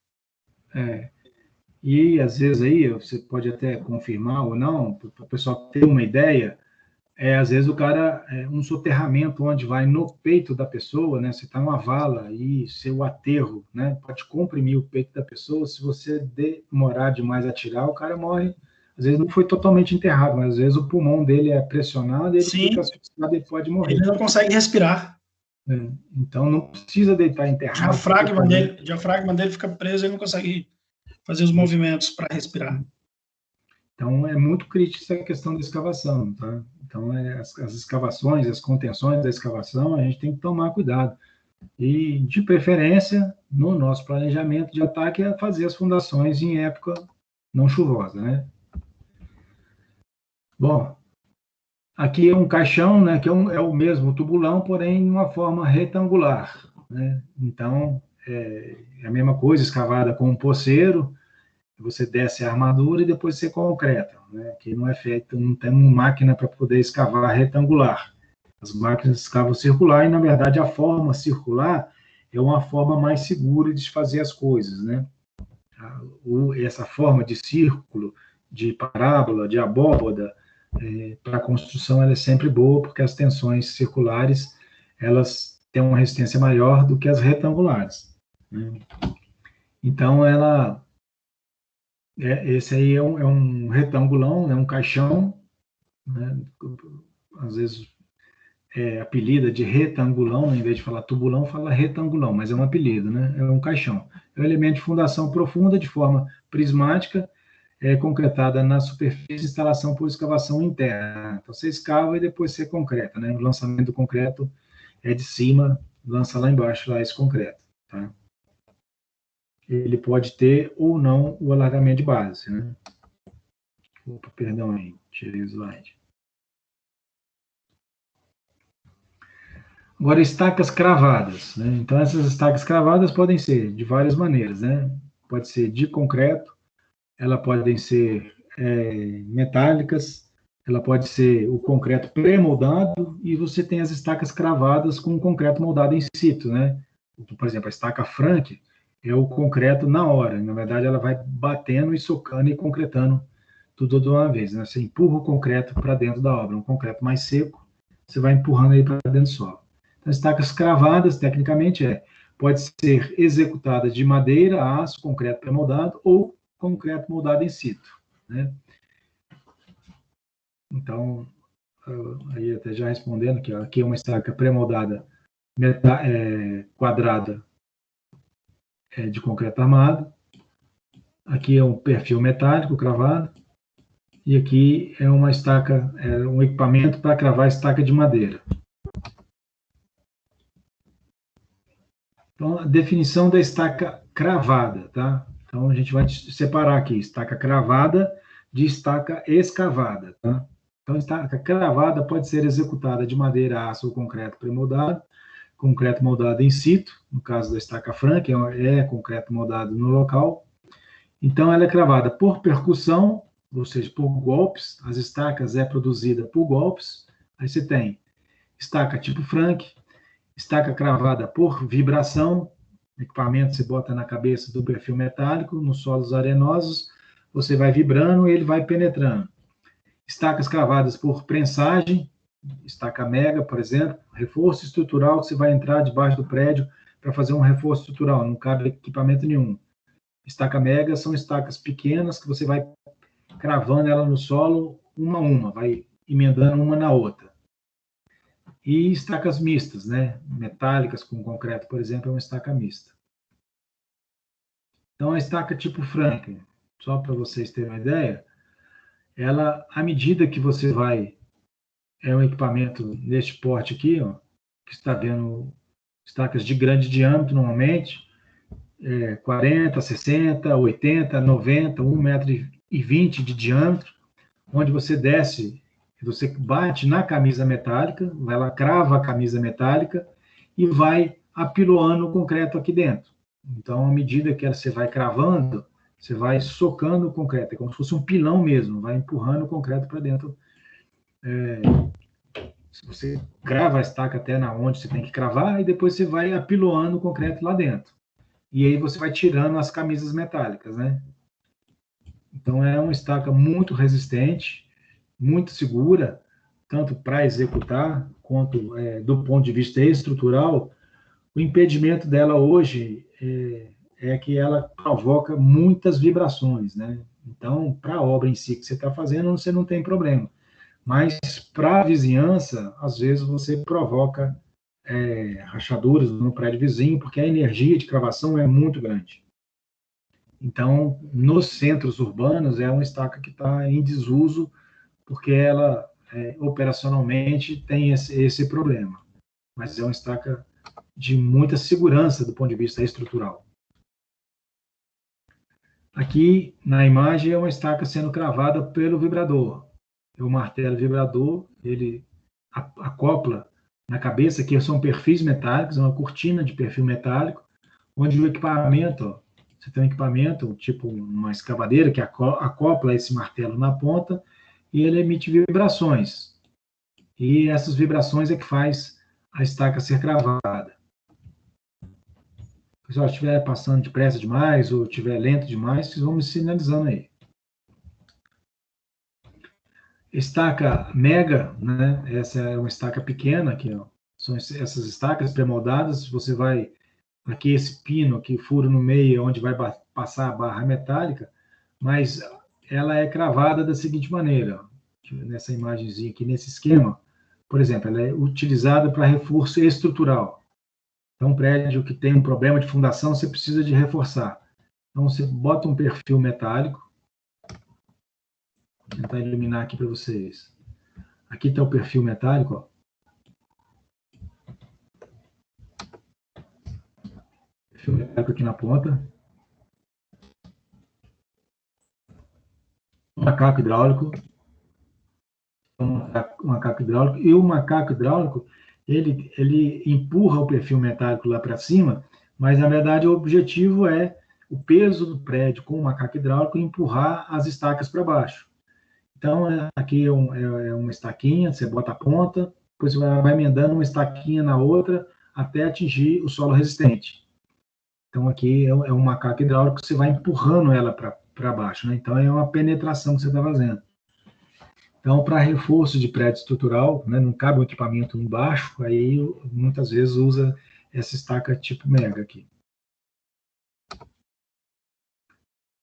Speaker 2: E às vezes aí, você pode até confirmar ou não, para o pessoal ter uma ideia, às vezes o cara, um soterramento onde vai no peito da pessoa, né? Você está numa vala e seu aterro, né? Pode comprimir o peito da pessoa, se você demorar demais a tirar, o cara morre. Às vezes não foi totalmente enterrado, mas às vezes o pulmão dele é pressionado, ele fica asfixiado e pode morrer.
Speaker 1: Ele não consegue respirar.
Speaker 2: Então não precisa deitar enterrado.
Speaker 1: O diafragma dele fica preso e ele não consegue fazer os movimentos para respirar.
Speaker 2: Então, é muito crítica essa questão da escavação, tá? Então, as escavações, as contenções da escavação, a gente tem que tomar cuidado. E, de preferência, no nosso planejamento de ataque, é fazer as fundações em época não chuvosa, né? Bom, aqui é um caixão, né, que é o mesmo tubulão, porém em uma forma retangular, né? Então, é a mesma coisa, escavada com um poceiro, você desce a armadura e depois você concreta, né? Aqui não é feito, não tem uma máquina para poder escavar retangular. As máquinas escavam circular e, na verdade, a forma circular é uma forma mais segura de fazer as coisas, né? Essa forma de círculo, de parábola, de abóboda, para a construção ela é sempre boa, porque as tensões circulares, elas têm uma resistência maior do que as retangulares, né? Então, esse aí é um retangulão, é um caixão, né? Às vezes apelida de retangulão, em vez de falar tubulão, fala retangulão, mas é um apelido, né? É um caixão. É um elemento de fundação profunda, de forma prismática, concretada na superfície de instalação por escavação interna. Então, você escava e depois você concreta, né? O lançamento do concreto é de cima, lança lá embaixo lá esse concreto, tá? Ele pode ter ou não o alargamento de base, né? Opa, perdão aí, tirei o slide. Agora, estacas cravadas, né? Então, essas estacas cravadas podem ser de várias maneiras, né? Pode ser de concreto, elas podem ser metálicas, ela pode ser o concreto pré-moldado, e você tem as estacas cravadas com o concreto moldado in situ, né? Por exemplo, a estaca Frank é o concreto na hora, na verdade ela vai batendo e socando e concretando tudo de uma vez, né? Você empurra o concreto para dentro da obra, um concreto mais seco, você vai empurrando aí para dentro do solo. Então, estacas cravadas, tecnicamente, pode ser executada de madeira, aço, concreto pré-moldado ou concreto moldado in situ, né? Então, aí até já respondendo que aqui é uma estaca pré-moldada quadrada de concreto armado. Aqui é um perfil metálico cravado. E aqui é uma estaca, um equipamento para cravar estaca de madeira. Então, a definição da estaca cravada, tá? Então, a gente vai separar aqui estaca cravada de estaca escavada, tá? Então, estaca cravada pode ser executada de madeira, aço ou concreto pré-moldado, concreto moldado in situ, no caso da estaca Frank, é concreto moldado no local. Então, ela é cravada por percussão, ou seja, por golpes. As estacas é produzida por golpes. Aí você tem estaca tipo Frank, estaca cravada por vibração, equipamento você bota na cabeça do perfil metálico, nos solos arenosos, você vai vibrando e ele vai penetrando. Estacas cravadas por prensagem, estaca mega, por exemplo, reforço estrutural, você vai entrar debaixo do prédio para fazer um reforço estrutural, não cabe equipamento nenhum. Estaca mega são estacas pequenas que você vai cravando ela no solo uma a uma, vai emendando uma na outra. E estacas mistas, né? Metálicas com concreto, por exemplo, é uma estaca mista. Então, a estaca tipo Frank, só para vocês terem uma ideia, ela, à medida que você vai, é um equipamento neste porte aqui, ó, que está vendo estacas de grande diâmetro, normalmente, 40, 60, 80, 90, 1,20 m de diâmetro, onde você desce, você bate na camisa metálica, ela crava a camisa metálica e vai apiloando o concreto aqui dentro. Então, à medida que você vai cravando, você vai socando o concreto, é como se fosse um pilão mesmo, vai empurrando o concreto para dentro. Você crava a estaca até na onde você tem que cravar e depois você vai apiloando o concreto lá dentro. E aí você vai tirando as camisas metálicas, né? Então, é uma estaca muito resistente, muito segura, tanto para executar, quanto do ponto de vista estrutural. O impedimento dela hoje é que ela provoca muitas vibrações, né? Então, para a obra em si que você está fazendo, você não tem problema. Mas para a vizinhança, às vezes você provoca rachaduras no prédio vizinho, porque a energia de cravação é muito grande. Então, nos centros urbanos, é uma estaca que está em desuso, porque ela, operacionalmente, tem esse problema. Mas é uma estaca de muita segurança do ponto de vista estrutural. Aqui, na imagem, é uma estaca sendo cravada pelo vibrador. O martelo vibrador, ele acopla na cabeça, que são perfis metálicos, uma cortina de perfil metálico, onde o equipamento, ó, você tem um equipamento, tipo uma escavadeira, que acopla esse martelo na ponta, e ele emite vibrações. E essas vibrações é que faz a estaca ser cravada. Pessoal, se estiver passando depressa demais, ou estiver lento demais, vocês vão me sinalizando aí. Estaca mega, né? Essa é uma estaca pequena aqui, ó. São essas estacas pré-moldadas. Você vai aqui, esse pino aqui, furo no meio, onde vai passar a barra metálica, mas ela é cravada da seguinte maneira, ó, nessa imagenzinha aqui, nesse esquema. Por exemplo, ela é utilizada para reforço estrutural. Então, um prédio que tem um problema de fundação, você precisa de reforçar. Então, você bota um perfil metálico. Vou tentar iluminar aqui para vocês. Aqui está o perfil metálico, ó. Perfil metálico aqui na ponta. Um macaco hidráulico. Um macaco hidráulico. E o macaco hidráulico, ele empurra o perfil metálico lá para cima, mas, na verdade, o objetivo é o peso do prédio com o macaco hidráulico empurrar as estacas para baixo. Então, aqui é uma estaquinha, você bota a ponta, depois você vai emendando uma estaquinha na outra até atingir o solo resistente. Então, aqui é um macaco hidráulico que você vai empurrando ela para baixo, né? Então, é uma penetração que você está fazendo. Então, para reforço de prédio estrutural, né, não cabe um equipamento embaixo, aí muitas vezes usa essa estaca tipo mega aqui.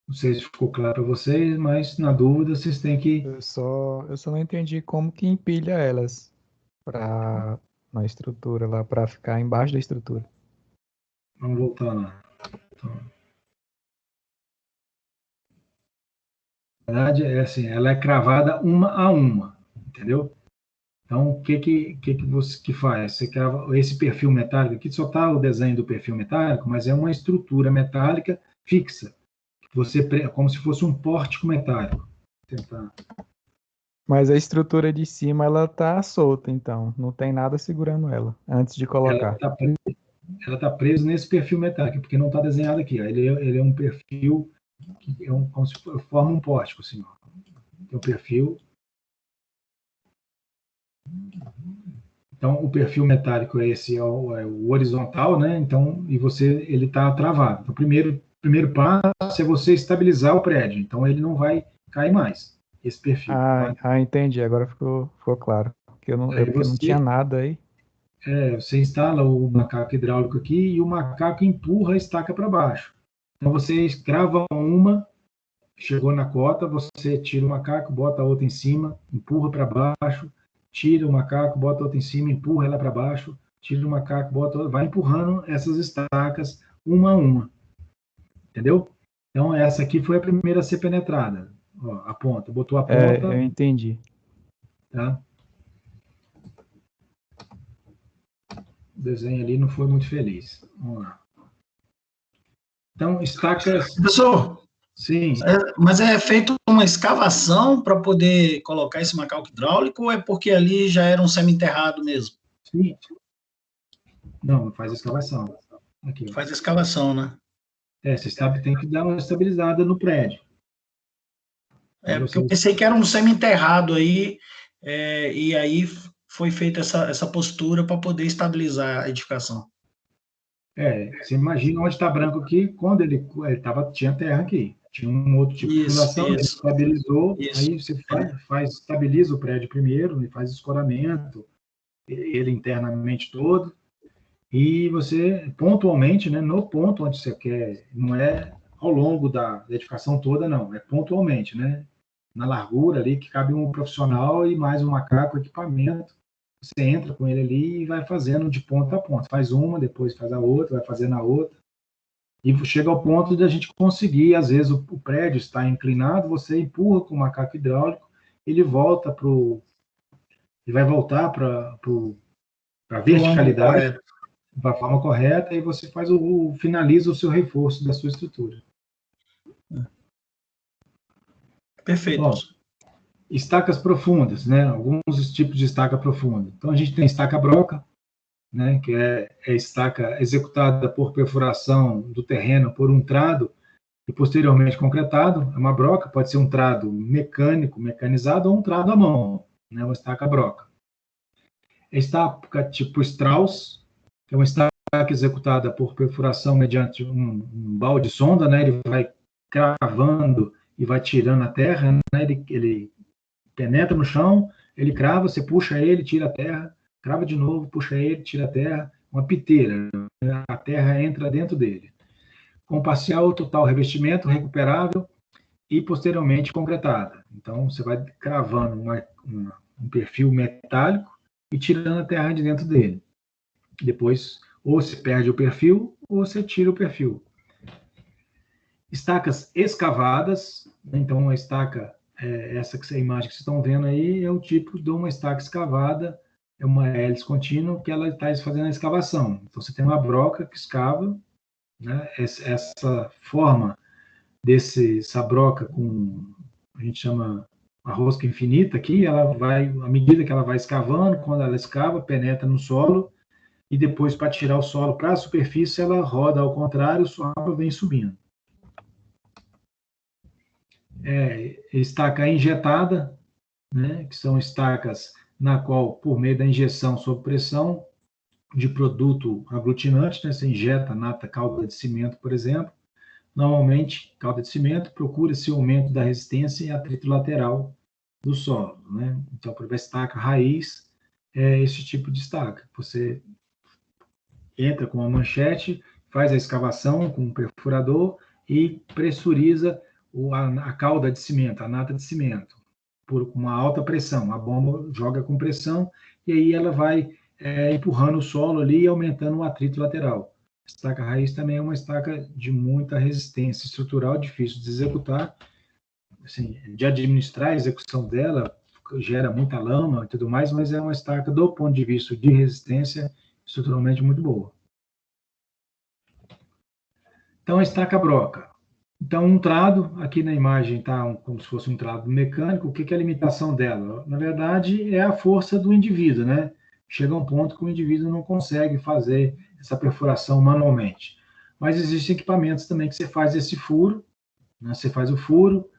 Speaker 2: Não sei se ficou claro para vocês, mas na dúvida vocês têm que...
Speaker 3: Eu só não entendi como que empilha elas na estrutura lá, para ficar embaixo da estrutura.
Speaker 2: Vamos voltar lá. Então, na verdade, é assim, ela é cravada uma a uma, entendeu? Então, o que você faz? Você crava esse perfil metálico, aqui só está o desenho do perfil metálico, mas é uma estrutura metálica fixa. Como se fosse um pórtico metálico. Vou tentar.
Speaker 3: Mas a estrutura de cima, ela tá solta, então. Não tem nada segurando ela, antes de colocar.
Speaker 2: Ela está presa nesse perfil metálico, porque não está desenhado aqui. Ó. Ele é um perfil que como se forma um pórtico, assim. Ó. Tem o perfil. Então, o perfil metálico é esse, é o horizontal, né? Então, e ele está travado. Então, primeiro passo é você estabilizar o prédio. Então, ele não vai cair mais, esse perfil.
Speaker 3: Entendi. Agora ficou claro. Porque eu não tinha nada aí.
Speaker 2: Você instala o macaco hidráulico aqui e o macaco empurra a estaca para baixo. Então, você crava uma, chegou na cota, você tira o macaco, bota a outra em cima, empurra para baixo, tira o macaco, bota outra em cima, empurra ela para baixo, tira o macaco, bota outra, vai empurrando essas estacas uma a uma. Entendeu? Então, essa aqui foi a primeira a ser penetrada. Ó, a ponta, botou a ponta.
Speaker 3: Eu entendi.
Speaker 2: Tá? O desenho ali não foi muito feliz. Vamos lá. Então, estacas...
Speaker 1: Professor,
Speaker 2: sim.
Speaker 1: Mas é feito uma escavação para poder colocar esse macaco hidráulico ou é porque ali já era um semi-enterrado mesmo?
Speaker 2: Sim. Não, faz a escavação. Aqui,
Speaker 1: faz a escavação, né?
Speaker 2: Você tem que dar uma estabilizada no prédio.
Speaker 1: Porque eu pensei que era um semi-enterrado aí, e aí foi feita essa postura para poder estabilizar a edificação.
Speaker 2: Você imagina onde está branco aqui, quando ele tinha terra aqui. Tinha um outro tipo de fundação, ele estabilizou, aí você estabiliza o prédio primeiro, e faz escoramento, ele internamente todo, e você, pontualmente, né, no ponto onde você quer, não é ao longo da edificação toda, não, é pontualmente, né, na largura ali, que cabe um profissional e mais um macaco, equipamento, você entra com ele ali e vai fazendo de ponta a ponta. Faz uma, depois faz a outra, vai fazendo a outra. E chega ao ponto de a gente conseguir, às vezes o prédio está inclinado, você empurra com o macaco hidráulico, ele volta ele vai voltar para a verticalidade, da forma correta, e você finaliza o seu reforço da sua estrutura.
Speaker 1: Perfeito.
Speaker 2: Bom, estacas profundas, né? Alguns tipos de estaca profunda. Então, a gente tem estaca broca, né? Que é estaca executada por perfuração do terreno por um trado e posteriormente concretado. É uma broca, pode ser um trado mecânico, mecanizado, ou um trado à mão, né? Uma estaca broca. Estaca tipo Strauss, que é uma estaca executada por perfuração mediante um balde sonda, né? Ele vai cravando e vai tirando a terra, né? Ele penetra no chão, ele crava, você puxa ele, tira a terra, crava de novo, puxa ele, tira a terra, uma piteira, né? A terra entra dentro dele. Com parcial ou total revestimento, recuperável e posteriormente concretada. Então, você vai cravando um perfil metálico e tirando a terra de dentro dele. Depois, ou se perde o perfil, ou você tira o perfil. Estacas escavadas, então a estaca, essa imagem que vocês estão vendo aí, é o tipo de uma estaca escavada, é uma hélice contínua que ela está fazendo a escavação. Então você tem uma broca que escava, né? Essa forma essa broca a gente chama a rosca infinita aqui, ela vai, à medida que ela vai escavando, quando ela escava, penetra no solo, e depois, para tirar o solo para a superfície, ela roda ao contrário, o solo vem subindo. Estaca injetada, né, que são estacas na qual, por meio da injeção sob pressão de produto aglutinante, né, você injeta nata calda de cimento, por exemplo. Normalmente, calda de cimento, procura-se o aumento da resistência e atrito lateral do solo, né? Então, para a estaca raiz, é esse tipo de estaca. Você entra com uma manchete, faz a escavação com um perfurador e pressuriza a calda de cimento, a nata de cimento, por uma alta pressão. A bomba joga com pressão e aí ela vai empurrando o solo ali e aumentando o atrito lateral. A estaca raiz também é uma estaca de muita resistência estrutural, difícil de executar, assim, de administrar a execução dela, gera muita lama e tudo mais, mas é uma estaca, do ponto de vista de resistência, estruturalmente muito boa. Então, a estaca broca. Então, um trado, aqui na imagem está como se fosse um trado mecânico. O que é a limitação dela? Na verdade, é a força do indivíduo, né? Chega um ponto que o indivíduo não consegue fazer essa perfuração manualmente. Mas existem equipamentos também que você faz esse furo, né? Você faz o furo,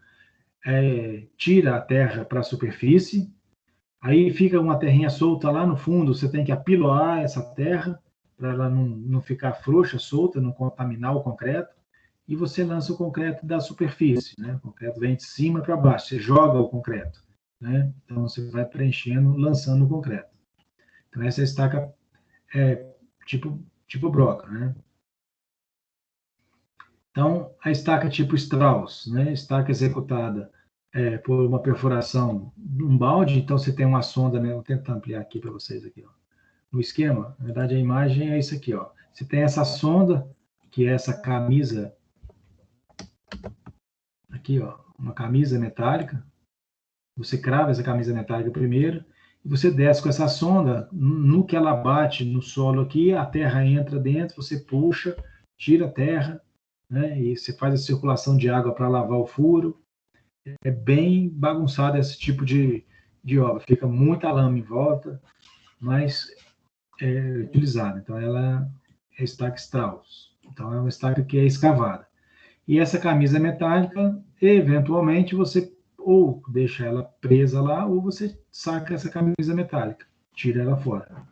Speaker 2: tira a terra para a superfície, aí fica uma terrinha solta lá no fundo, você tem que apiloar essa terra para ela não ficar frouxa, solta, não contaminar o concreto, e você lança o concreto da superfície, né? O concreto vem de cima para baixo, você joga o concreto, né? Então você vai preenchendo, lançando o concreto. Então essa estaca é tipo broca, né? Então a estaca tipo Strauss, né? Estaca executada por uma perfuração num balde, então você tem uma sonda, né? Vou tentar ampliar aqui para vocês aqui, ó. No esquema, na verdade a imagem é isso aqui, ó. Você tem essa sonda, que é essa camisa aqui, ó, uma camisa metálica. Você crava essa camisa metálica primeiro e você desce com essa sonda, no que ela bate no solo aqui, a terra entra dentro, você puxa, tira a terra, né? E você faz a circulação de água para lavar o furo. É bem bagunçado esse tipo de obra, fica muita lama em volta, mas é utilizada. Então ela é estaca Strauss. Então é uma estaca que é escavada. E essa camisa metálica, eventualmente, você ou deixa ela presa lá, ou você saca essa camisa metálica, tira ela fora.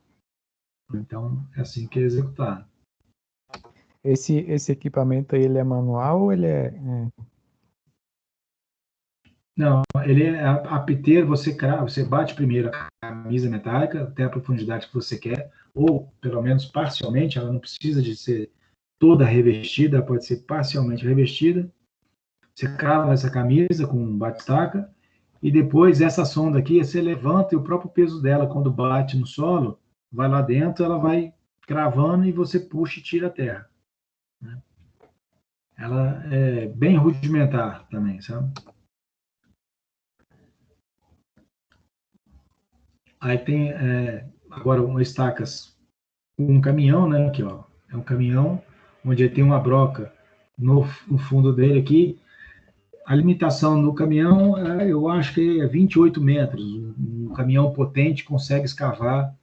Speaker 2: Então, é assim que é executado.
Speaker 3: Esse equipamento aí, ele é manual ou ele
Speaker 2: Não, ele é a piteira, você crava, você bate primeiro a camisa metálica até a profundidade que você quer, ou pelo menos parcialmente, ela não precisa de ser toda revestida, pode ser parcialmente revestida. Você crava essa camisa com um bate-estaca, e depois essa sonda aqui, você levanta e o próprio peso dela, quando bate no solo, vai lá dentro, ela vai cravando e você puxa e tira a terra, né? ela é bem rudimentar também, sabe? Aí tem agora umas estacas com um caminhão, né? Aqui, ó. É um caminhão onde tem uma broca no fundo dele aqui. A limitação do caminhão, eu acho que é 28 metros. Um caminhão potente consegue escavar,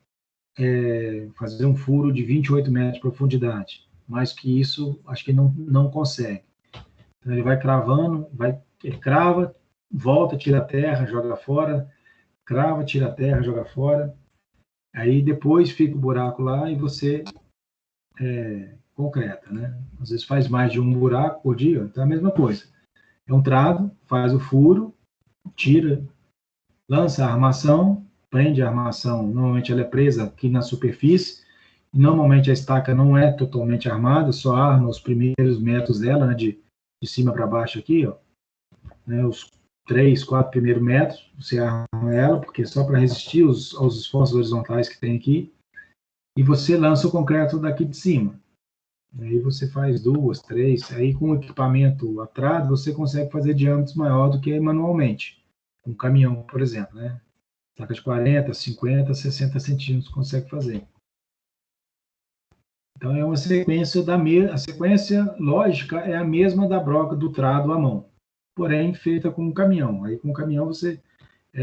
Speaker 2: fazer um furo de 28 metros de profundidade. Mais que isso, acho que não consegue. Então, ele vai cravando, ele crava, volta, tira a terra, joga fora, crava, tira a terra, joga fora. Aí depois fica o buraco lá e você concreta, né? Às vezes faz mais de um buraco por dia, então é a mesma coisa. É um trado, faz o furo, tira, lança a armação, prende a armação, normalmente ela é presa aqui na superfície, e normalmente a estaca não é totalmente armada, só arma os primeiros metros dela, né, de cima para baixo aqui, ó, né, os 3, 4 primeiros metros, você arma ela, porque só para resistir aos esforços horizontais que tem aqui, e você lança o concreto daqui de cima. Aí você faz 2, 3, aí com o equipamento atrás, você consegue fazer diâmetros maior do que manualmente. Um caminhão, por exemplo, né? Saca de 40, 50, 60 centímetros consegue fazer. Então é uma sequência a sequência lógica é a mesma da broca do trado à mão, porém feita com um caminhão. Aí com o caminhão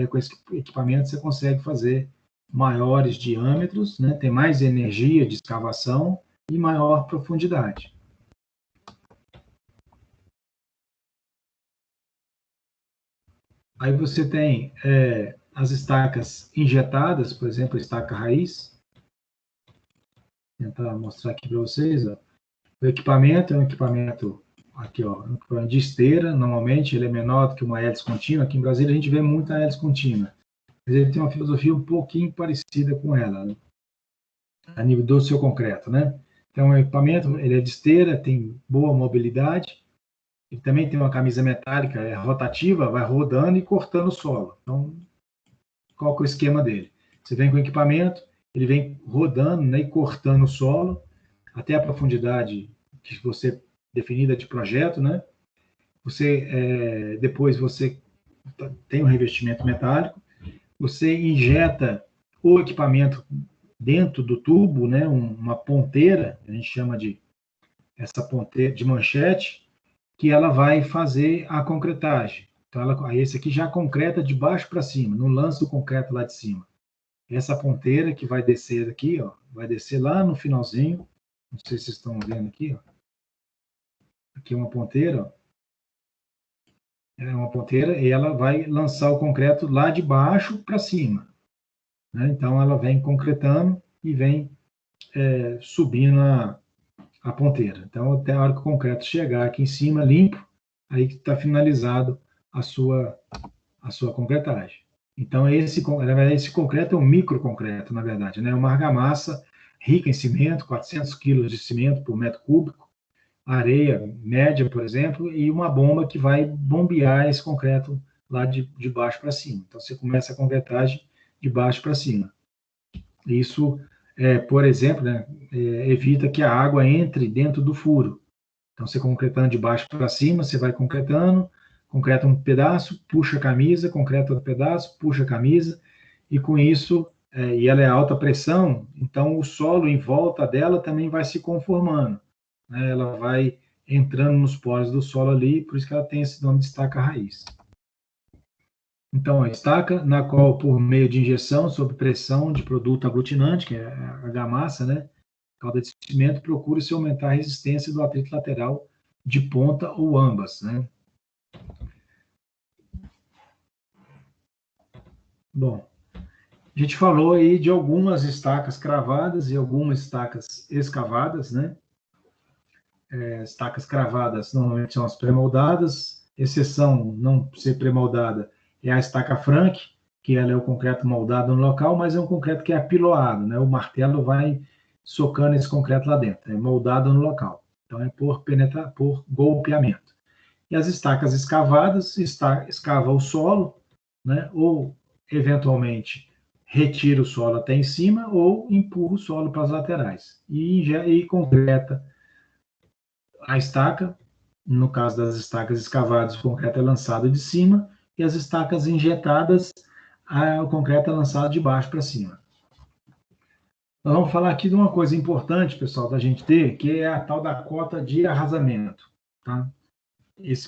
Speaker 2: com esse equipamento você consegue fazer maiores diâmetros, né? Tem mais energia de escavação e maior profundidade. Aí você tem as estacas injetadas, por exemplo, a estaca raiz. Vou tentar mostrar aqui para vocês. Ó. O equipamento é um equipamento aqui, ó, um equipamento de esteira. Normalmente ele é menor do que uma hélice contínua. Aqui em Brasília a gente vê muita hélice contínua. Mas ele tem uma filosofia um pouquinho parecida com ela, né? A nível do seu concreto, né? Então o equipamento ele é de esteira, tem boa mobilidade. Ele também tem uma camisa metálica rotativa, vai rodando e cortando o solo. Então, qual que é o esquema dele? Você vem com o equipamento, ele vem rodando, né, e cortando o solo até a profundidade que você definida de projeto, né? Depois você tem um revestimento metálico, você injeta o equipamento dentro do tubo, né? Uma ponteira, a gente chama de essa ponteira de manchete, que ela vai fazer a concretagem. Então, esse aqui já concreta de baixo para cima, não lança o concreto lá de cima. Essa ponteira que vai descer aqui, ó, vai descer lá no finalzinho. Não sei se vocês estão vendo aqui, ó. Aqui é uma ponteira, ó. É uma ponteira e ela vai lançar o concreto lá de baixo para cima. Né? Então, ela vem concretando e vem subindo a ponteira. Então, até a hora que o concreto chegar aqui em cima, limpo, aí está finalizado a sua concretagem. Então, esse concreto é um microconcreto, na verdade, né? Uma argamassa rica em cimento, 400 quilos de cimento por metro cúbico, areia média, por exemplo, e uma bomba que vai bombear esse concreto lá de baixo para cima. Então, você começa a concretagem de baixo para cima. Isso, por exemplo, né, evita que a água entre dentro do furo. Então, você concretando de baixo para cima, você vai concretando, concreta um pedaço, puxa a camisa, concreta outro pedaço, puxa a camisa, e com isso, e ela é alta pressão, então o solo em volta dela também vai se conformando. Né? Ela vai entrando nos poros do solo ali, por isso que ela tem esse nome de estaca raiz. Então, a estaca, na qual, por meio de injeção sob pressão de produto aglutinante, que é a argamassa, né? Calda de cimento, procura-se aumentar a resistência do atrito lateral de ponta ou ambas, né? Bom, a gente falou aí de algumas estacas cravadas e algumas estacas escavadas, né? Estacas cravadas normalmente são as pré-moldadas, exceção não ser pré-moldada é a estaca Frank, que ela é o concreto moldado no local, mas é um concreto que é apiloado, né? O martelo vai socando esse concreto lá dentro, é moldado no local. Então é por golpeamento. E as estacas escavadas, escava o solo, né? Ou eventualmente retira o solo até em cima ou empurra o solo para as laterais e concreta a estaca no caso das estacas escavadas, o concreto é lançado de cima, e as estacas injetadas, o concreto é lançado de baixo para cima. Nós vamos falar aqui de uma coisa importante, pessoal, da gente ter, que é a tal da cota de arrasamento. Tá?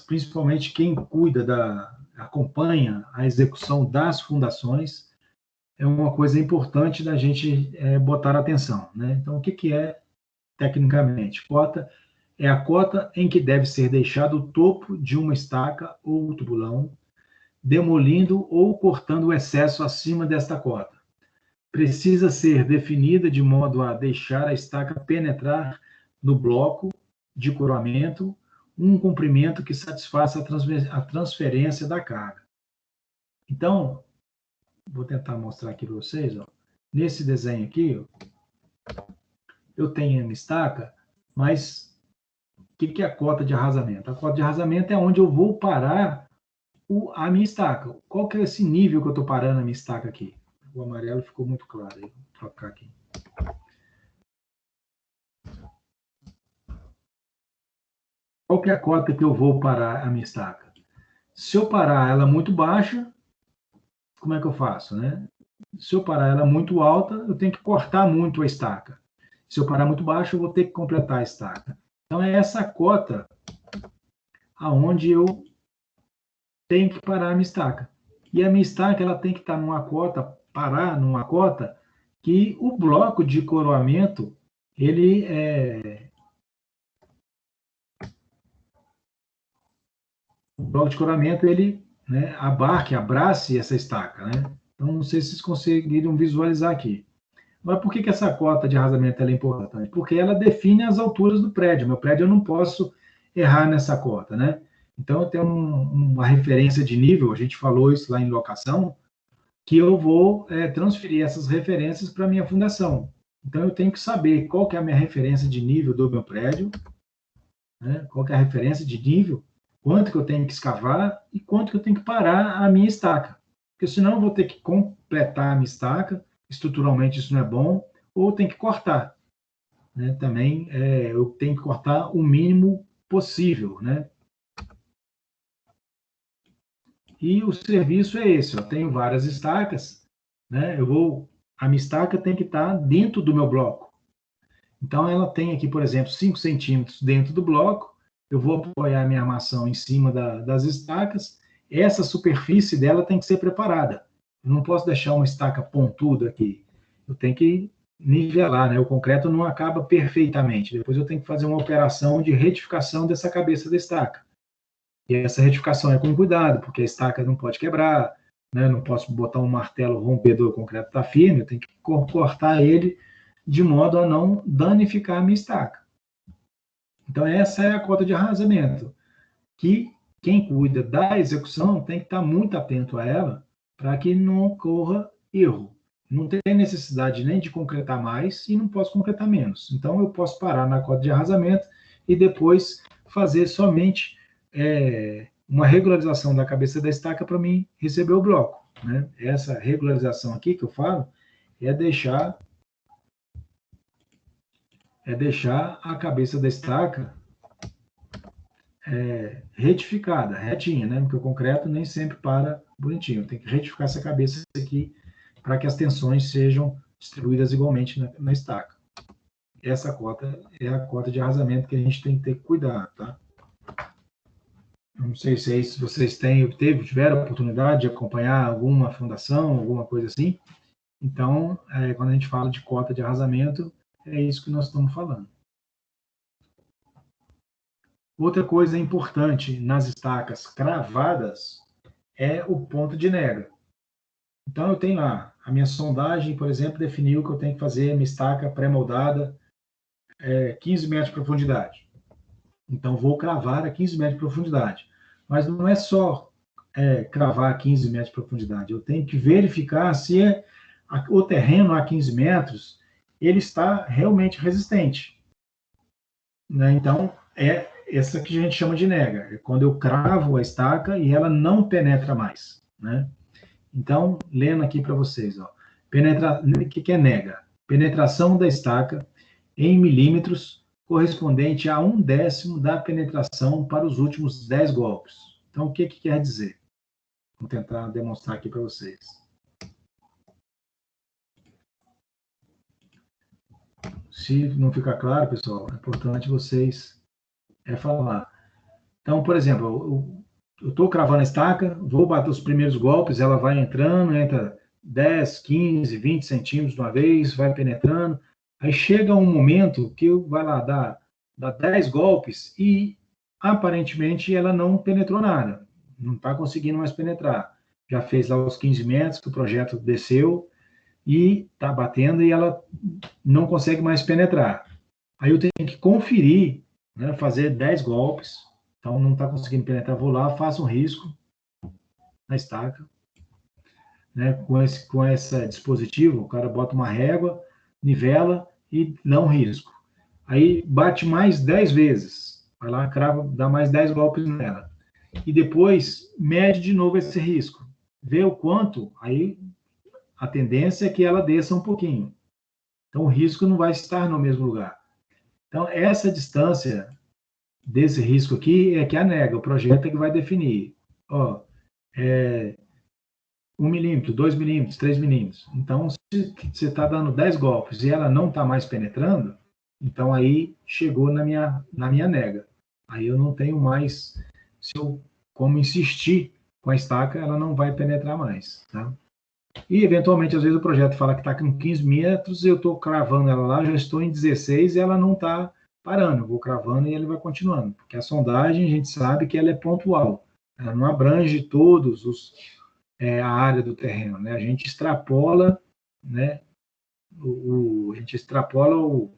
Speaker 2: Principalmente quem cuida, acompanha a execução das fundações, é uma coisa importante da gente botar atenção. Né? Então, o que é, tecnicamente? Cota é a cota em que deve ser deixado o topo de uma estaca ou tubulão, demolindo ou cortando o excesso acima desta cota. Precisa ser definida de modo a deixar a estaca penetrar no bloco de coroamento um comprimento que satisfaça a transferência da carga. Então, vou tentar mostrar aqui para vocês. Ó. Nesse desenho aqui, ó, eu tenho a minha estaca, mas o que é a cota de arrasamento? A cota de arrasamento é onde eu vou parar a minha estaca. Qual que é esse nível que eu estou parando a minha estaca aqui? O amarelo ficou muito claro. Vou trocar aqui. Qual que é a cota que eu vou parar a minha estaca? Se eu parar ela muito baixa, como é que eu faço, né? Se eu parar ela muito alta, eu tenho que cortar muito a estaca. Se eu parar muito baixo, eu vou ter que completar a estaca. Então, é essa cota aonde eu tenho que parar a minha estaca. E a minha estaca, ela tem que estar parar numa cota que o bloco de coroamento, ele o bloco de coroamento, ele abrace essa estaca, né? Então, não sei se vocês conseguiram visualizar aqui. Mas por que essa cota de arrasamento é importante? Porque ela define as alturas do prédio. Meu prédio eu não posso errar nessa cota, né? Então, eu tenho uma referência de nível, a gente falou isso lá em locação, que eu vou transferir essas referências para a minha fundação. Então, eu tenho que saber qual que é a minha referência de nível do meu prédio, né? Qual que é a referência de nível, quanto que eu tenho que escavar e quanto que eu tenho que parar a minha estaca. Porque senão eu vou ter que completar a minha estaca, estruturalmente isso não é bom, ou tem que cortar. Né? Também eu tenho que cortar o mínimo possível. Né? E o serviço é esse, eu tenho várias estacas, né? A minha estaca tem que estar dentro do meu bloco. Então, ela tem aqui, por exemplo, 5 centímetros dentro do bloco, eu vou apoiar a minha armação em cima das estacas, essa superfície dela tem que ser preparada. Eu não posso deixar uma estaca pontuda aqui. Eu tenho que nivelar, né? O concreto não acaba perfeitamente. Depois eu tenho que fazer uma operação de retificação dessa cabeça da estaca. E essa retificação é com cuidado, porque a estaca não pode quebrar, né? Não posso botar um martelo rompedor, o concreto está firme, eu tenho que cortar ele de modo a não danificar a minha estaca. Então, essa é a cota de arrasamento, que quem cuida da execução tem que estar muito atento a ela para que não ocorra erro. Não tem necessidade nem de concretar mais e não posso concretar menos. Então, eu posso parar na cota de arrasamento e depois fazer somente uma regularização da cabeça da estaca para mim receber o bloco. Né? Essa regularização aqui que eu falo é deixar a cabeça da estaca retificada, retinha, né? Porque o concreto nem sempre para bonitinho. Tem que retificar essa cabeça aqui para que as tensões sejam distribuídas igualmente na estaca. Essa cota é a cota de arrasamento que a gente tem que ter cuidado, tá? Não sei se vocês tiveram a oportunidade de acompanhar alguma fundação, alguma coisa assim. Então, quando a gente fala de cota de arrasamento, é isso que nós estamos falando. Outra coisa importante nas estacas cravadas é o ponto de nega. Então, eu tenho lá, a minha sondagem, por exemplo, definiu que eu tenho que fazer a minha estaca pré-moldada 15 metros de profundidade. Então, vou cravar a 15 metros de profundidade. Mas não é só cravar a 15 metros de profundidade. Eu tenho que verificar se o terreno a 15 metros ele está realmente resistente. Né? Então, essa que a gente chama de nega. É quando eu cravo a estaca e ela não penetra mais. Né? Então, lendo aqui para vocês. Ó, o que é nega? Penetração da estaca em milímetros correspondente a 1/10 da penetração para os últimos 10 golpes. Então, o que quer dizer? Vou tentar demonstrar aqui para vocês. Se não ficar claro, pessoal, é importante vocês falar. Então, por exemplo, eu estou cravando a estaca, vou bater os primeiros golpes, ela vai entrando, entra 10, 15, 20 centímetros de uma vez, vai penetrando. Aí chega um momento que vai lá dar 10 golpes e aparentemente ela não penetrou nada, não está conseguindo mais penetrar. Já fez lá os 15 metros que o projeto desceu e está batendo e ela não consegue mais penetrar. Aí eu tenho que conferir, né, fazer 10 golpes, então não está conseguindo penetrar, vou lá, faço um risco na estaca, né, com esse dispositivo, o cara bota uma régua, nivela e dá um risco. Aí bate mais 10 vezes, vai lá, crava, dá mais 10 golpes nela. E depois mede de novo esse risco, vê o quanto, aí a tendência é que ela desça um pouquinho. Então o risco não vai estar no mesmo lugar. Então essa distância desse risco aqui é que a nega, o projeto é que vai definir. Ó, 1 milímetro, 2 milímetros, 3 milímetros. Então, se você está dando 10 golpes e ela não está mais penetrando, então aí chegou na minha nega. Aí eu não tenho mais, como insistir com a estaca, ela não vai penetrar mais, tá? E, eventualmente, às vezes o projeto fala que está com 15 metros, eu estou cravando ela lá, já estou em 16 e ela não está parando. Eu vou cravando e ele vai continuando. Porque a sondagem, a gente sabe que ela é pontual. Ela não abrange todos a área do terreno, né? A gente extrapola, né? A gente extrapola o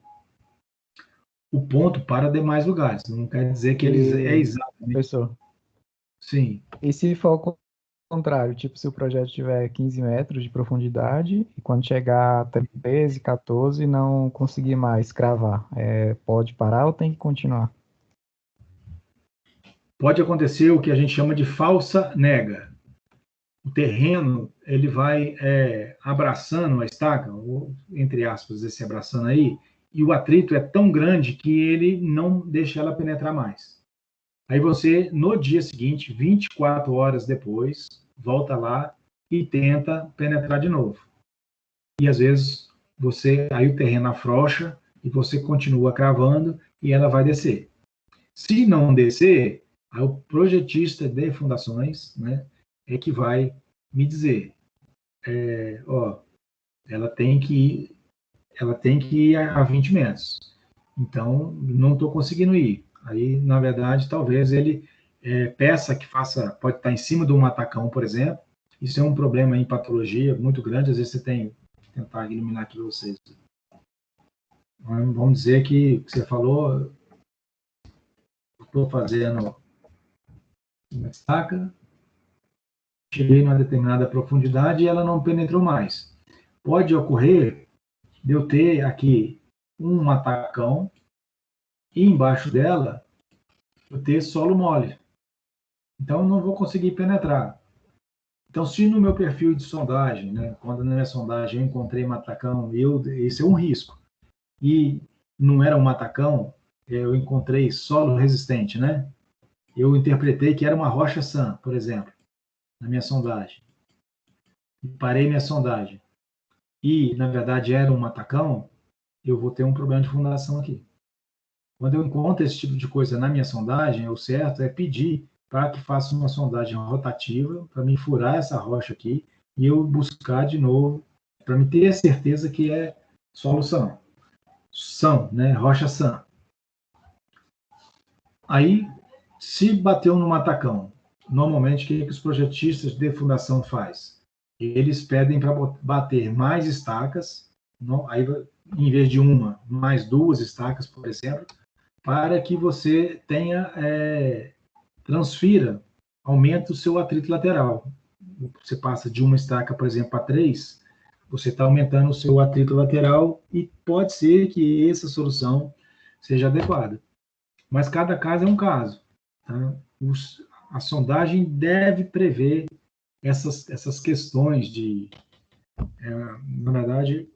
Speaker 2: ponto para demais lugares. Não quer dizer que eles é exatamente.
Speaker 3: Professor,
Speaker 2: Sim.
Speaker 3: e se for ao contrário, tipo, se o projeto tiver 15 metros de profundidade e quando chegar até 13, 14 não conseguir mais cravar, pode parar ou tem que continuar?
Speaker 2: Pode acontecer o que a gente chama de falsa nega. O terreno ele vai abraçando a estaca, ou, entre aspas, esse abraçando aí, e o atrito é tão grande que ele não deixa ela penetrar mais. Aí você, no dia seguinte, 24 horas depois, volta lá e tenta penetrar de novo. E às vezes aí o terreno afrouxa e você continua cravando e ela vai descer. Se não descer, aí o projetista de fundações, né, é que vai me dizer, ela tem que ir a 20 metros. Então, não estou conseguindo ir. Aí, na verdade, talvez ele peça que faça, pode estar em cima de um matacão, por exemplo. Isso é um problema em patologia muito grande. Às vezes você tem que tentar eliminar aqui para vocês. Vamos dizer que você falou, estou fazendo uma estaca, cheguei numa determinada profundidade e ela não penetrou mais. Pode ocorrer de eu ter aqui um matacão e embaixo dela eu ter solo mole. Então eu não vou conseguir penetrar. Então, se no meu perfil de sondagem, né, quando na minha sondagem eu encontrei matacão, esse é um risco. E não era um matacão, eu encontrei solo resistente, né? Eu interpretei que era uma rocha sã, por exemplo, na minha sondagem. Parei minha sondagem. E, na verdade, era um matacão, eu vou ter um problema de fundação aqui. Quando eu encontro esse tipo de coisa na minha sondagem, o certo é pedir para que faça uma sondagem rotativa, para me furar essa rocha aqui, e eu buscar de novo, para me ter a certeza que é solução. Né? Rocha sã. Aí, se bateu no matacão, normalmente o que os projetistas de fundação faz? Eles pedem para bater mais estacas, aí em vez de uma, mais 2 estacas, por exemplo, para que você tenha, transfira, aumenta o seu atrito lateral. Você passa de uma estaca, por exemplo, para 3, você está aumentando o seu atrito lateral e pode ser que essa solução seja adequada. Mas cada caso é um caso. Tá? A sondagem deve prever essas questões de, na verdade,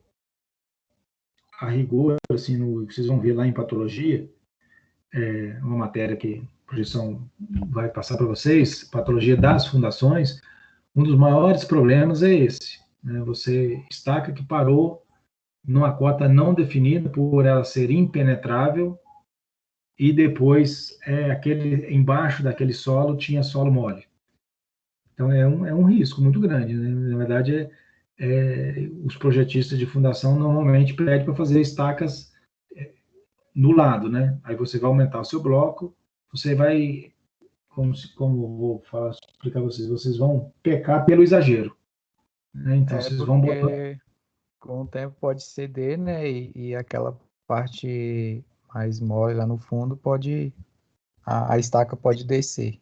Speaker 2: a rigor, assim, vocês vão ver lá em patologia, uma matéria que a projeção vai passar para vocês, patologia das fundações, um dos maiores problemas é esse, né? Você estaca que parou numa cota não definida por ela ser impenetrável e depois embaixo daquele solo tinha solo mole. Então é um risco muito grande, né? Na verdade, os projetistas de fundação normalmente pedem para fazer estacas no lado, né? Aí você vai aumentar o seu bloco, você vai, como vou explicar a vocês vão pecar pelo exagero, né? Então vocês vão botar...
Speaker 3: Porque com o tempo pode ceder, né? E aquela parte mais mole lá no fundo a estaca pode descer.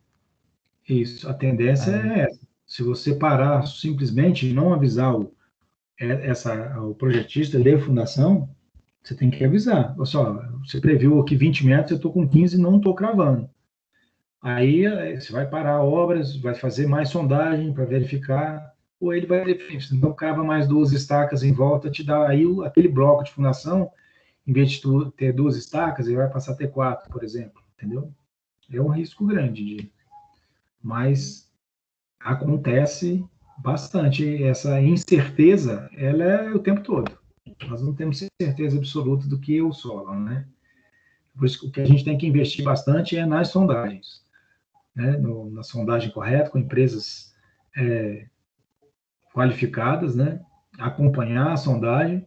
Speaker 2: Isso, a tendência é essa. Se você parar simplesmente e não avisar o projetista de fundação, você tem que avisar. Olha só, você previu aqui 20 metros, eu estou com 15 e não estou cravando. Aí você vai parar obras, vai fazer mais sondagem para verificar, ou ele vai definir, então crava mais 2 estacas em volta, te dá aí aquele bloco de fundação, em vez de tu ter 2 estacas, ele vai passar a ter 4, por exemplo, entendeu? É um risco grande, mas acontece bastante. Essa incerteza, ela é o tempo todo. Nós não temos certeza absoluta do que é o solo, né? Por isso, o que a gente tem que investir bastante é nas sondagens, né? Na sondagem correta, com empresas qualificadas, né? Acompanhar a sondagem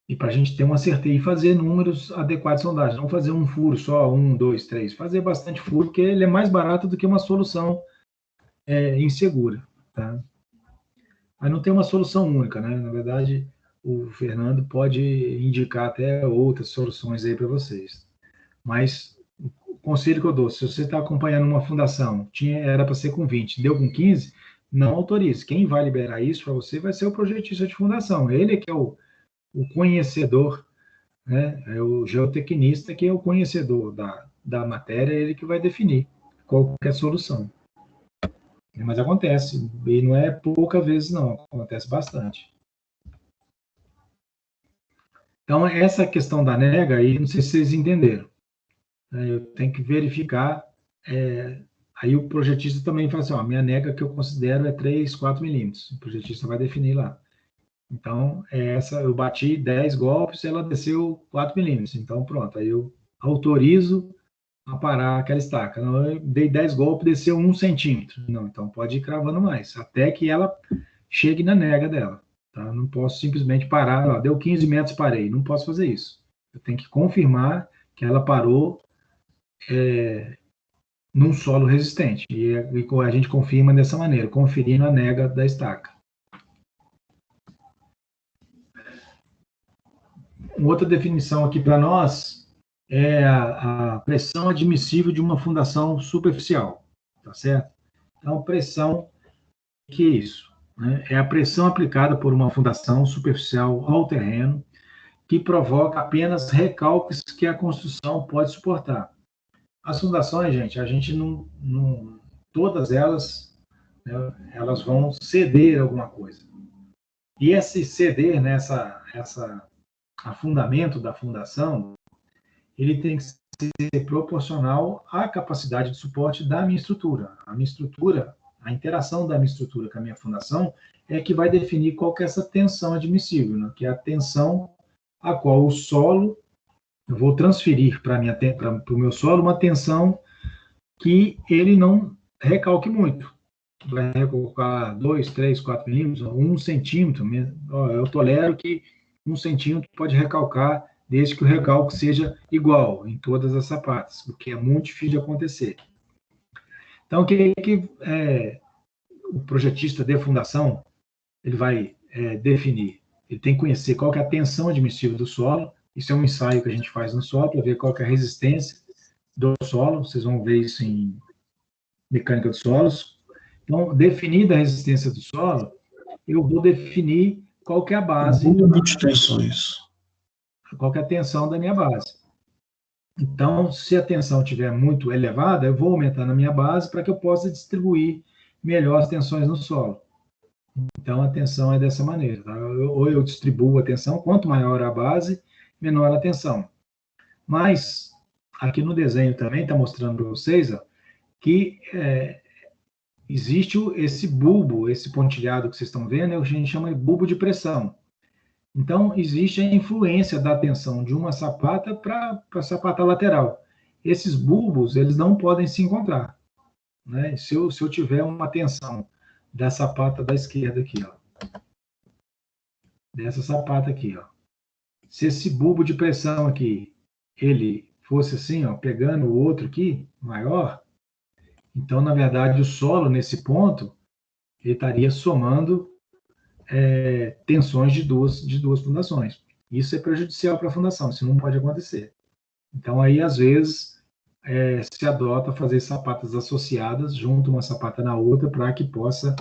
Speaker 2: e para a gente ter uma certeza e fazer números adequados de sondagem. Não fazer um furo só, 1, 2, 3. Fazer bastante furo, porque ele é mais barato do que uma solução insegura, tá? Mas não tem uma solução única, né? Na verdade, o Fernando pode indicar até outras soluções aí para vocês. Mas o conselho que eu dou, se você está acompanhando uma fundação, era para ser com 20, deu com 15, não autorize. Quem vai liberar isso para você vai ser o projetista de fundação. Ele que é o conhecedor, né? É o geotecnista que é o conhecedor da matéria, ele que vai definir qual é a solução. Mas acontece, e não é pouca vezes não, acontece bastante. Então, essa questão da nega aí, não sei se vocês entenderam. Eu tenho que verificar, aí o projetista também fala assim, ó, minha nega que eu considero é 3, 4 milímetros, o projetista vai definir lá. Então, eu bati 10 golpes, ela desceu 4 milímetros, então pronto, aí eu autorizo a parar aquela estaca. Não, eu dei 10 golpes, desceu 1 centímetro. Não, então pode ir cravando mais, até que ela chegue na nega dela. Tá? Não posso simplesmente parar, ó, deu 15 metros, parei. Não posso fazer isso. Eu tenho que confirmar que ela parou num solo resistente. E a gente confirma dessa maneira, conferindo a nega da estaca. Uma outra definição aqui para nós é a pressão admissível de uma fundação superficial, tá certo? Então, pressão, que é isso? Né? É a pressão aplicada por uma fundação superficial ao terreno que provoca apenas recalques que a construção pode suportar. As fundações, gente, a gente não todas elas, né, elas vão ceder alguma coisa. E esse ceder, né, afundamento da fundação, ele tem que ser proporcional à capacidade de suporte da minha estrutura. A minha estrutura, a interação da minha estrutura com a minha fundação é que vai definir qual que é essa tensão admissível, né? Que é a tensão a qual o solo, eu vou transferir para o meu solo uma tensão que ele não recalque muito. Vai recalcar 2, 3, 4 milímetros, 1 centímetro. Eu tolero que 1 centímetro pode recalcar desde que o recalque seja igual em todas as sapatas, o que é muito difícil de acontecer. Então, o que o projetista de fundação ele vai definir? Ele tem que conhecer qual que é a tensão admissível do solo. Isso é um ensaio que a gente faz no solo para ver qual que é a resistência do solo. Vocês vão ver isso em mecânica dos solos. Então, definida a resistência do solo, eu vou definir qual que é a base.
Speaker 1: De tensões.
Speaker 2: Qual que é a tensão da minha base. Então, se a tensão estiver muito elevada, eu vou aumentar na minha base para que eu possa distribuir melhor as tensões no solo. Então, a tensão é dessa maneira. Tá? Ou eu distribuo a tensão, quanto maior a base, menor a tensão. Mas, aqui no desenho também está mostrando para vocês ó, que existe esse bulbo, esse pontilhado que vocês estão vendo, a gente chama de bulbo de pressão. Então, existe a influência da tensão de uma sapata para a sapata lateral. Esses bulbos, eles não podem se encontrar. Né? Se eu tiver uma tensão da sapata da esquerda aqui, ó, dessa sapata aqui, ó, se esse bulbo de pressão aqui, ele fosse assim, ó, pegando o outro aqui, maior, então, na verdade, o solo, nesse ponto, ele estaria somando tensões de duas fundações. Isso é prejudicial para a fundação, isso não pode acontecer. Então, aí, às vezes, se adota fazer sapatas associadas, junto uma sapata na outra, para que possa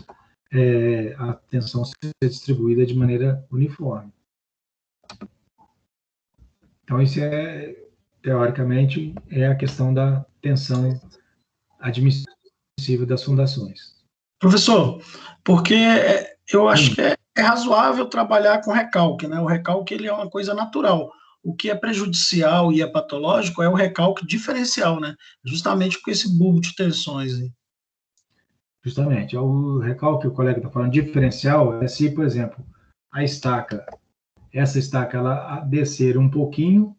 Speaker 2: a tensão ser distribuída de maneira uniforme. Então, isso teoricamente, é a questão da tensão admissível das fundações.
Speaker 1: Professor, porque eu acho que é razoável trabalhar com recalque, né? O recalque ele é uma coisa natural. O que é prejudicial e é patológico é o recalque diferencial, né? Justamente com esse bulbo de tensões aí.
Speaker 2: Justamente. O recalque que o colega está falando, diferencial, é se, por exemplo, essa estaca, ela descer um pouquinho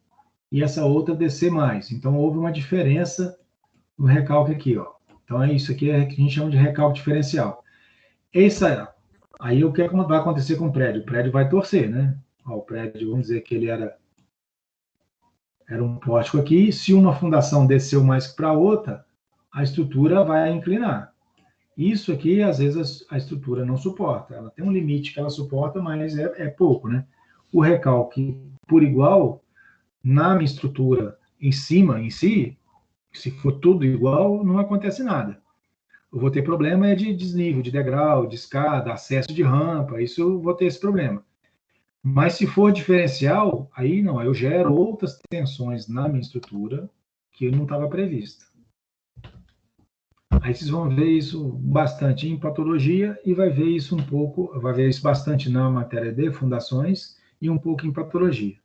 Speaker 2: e essa outra descer mais. Então, houve uma diferença no recalque aqui, ó. Então, é isso aqui que a gente chama de recalque diferencial. Aí, o que vai acontecer com o prédio? O prédio vai torcer, né? Ó, o prédio, vamos dizer que ele era um pórtico aqui. Se uma fundação desceu mais que para a outra, a estrutura vai inclinar. Isso aqui, às vezes, a estrutura não suporta. Ela tem um limite que ela suporta, mas é pouco, né? O recalque, por igual, na minha estrutura em cima, em si, se for tudo igual, não acontece nada. Eu vou ter problema de desnível, de degrau, de escada, acesso de rampa, isso eu vou ter esse problema. Mas se for diferencial, aí não, eu gero outras tensões na minha estrutura que não estava prevista. Aí vocês vão ver isso bastante em patologia e vai ver isso bastante na matéria de fundações e um pouco em patologia.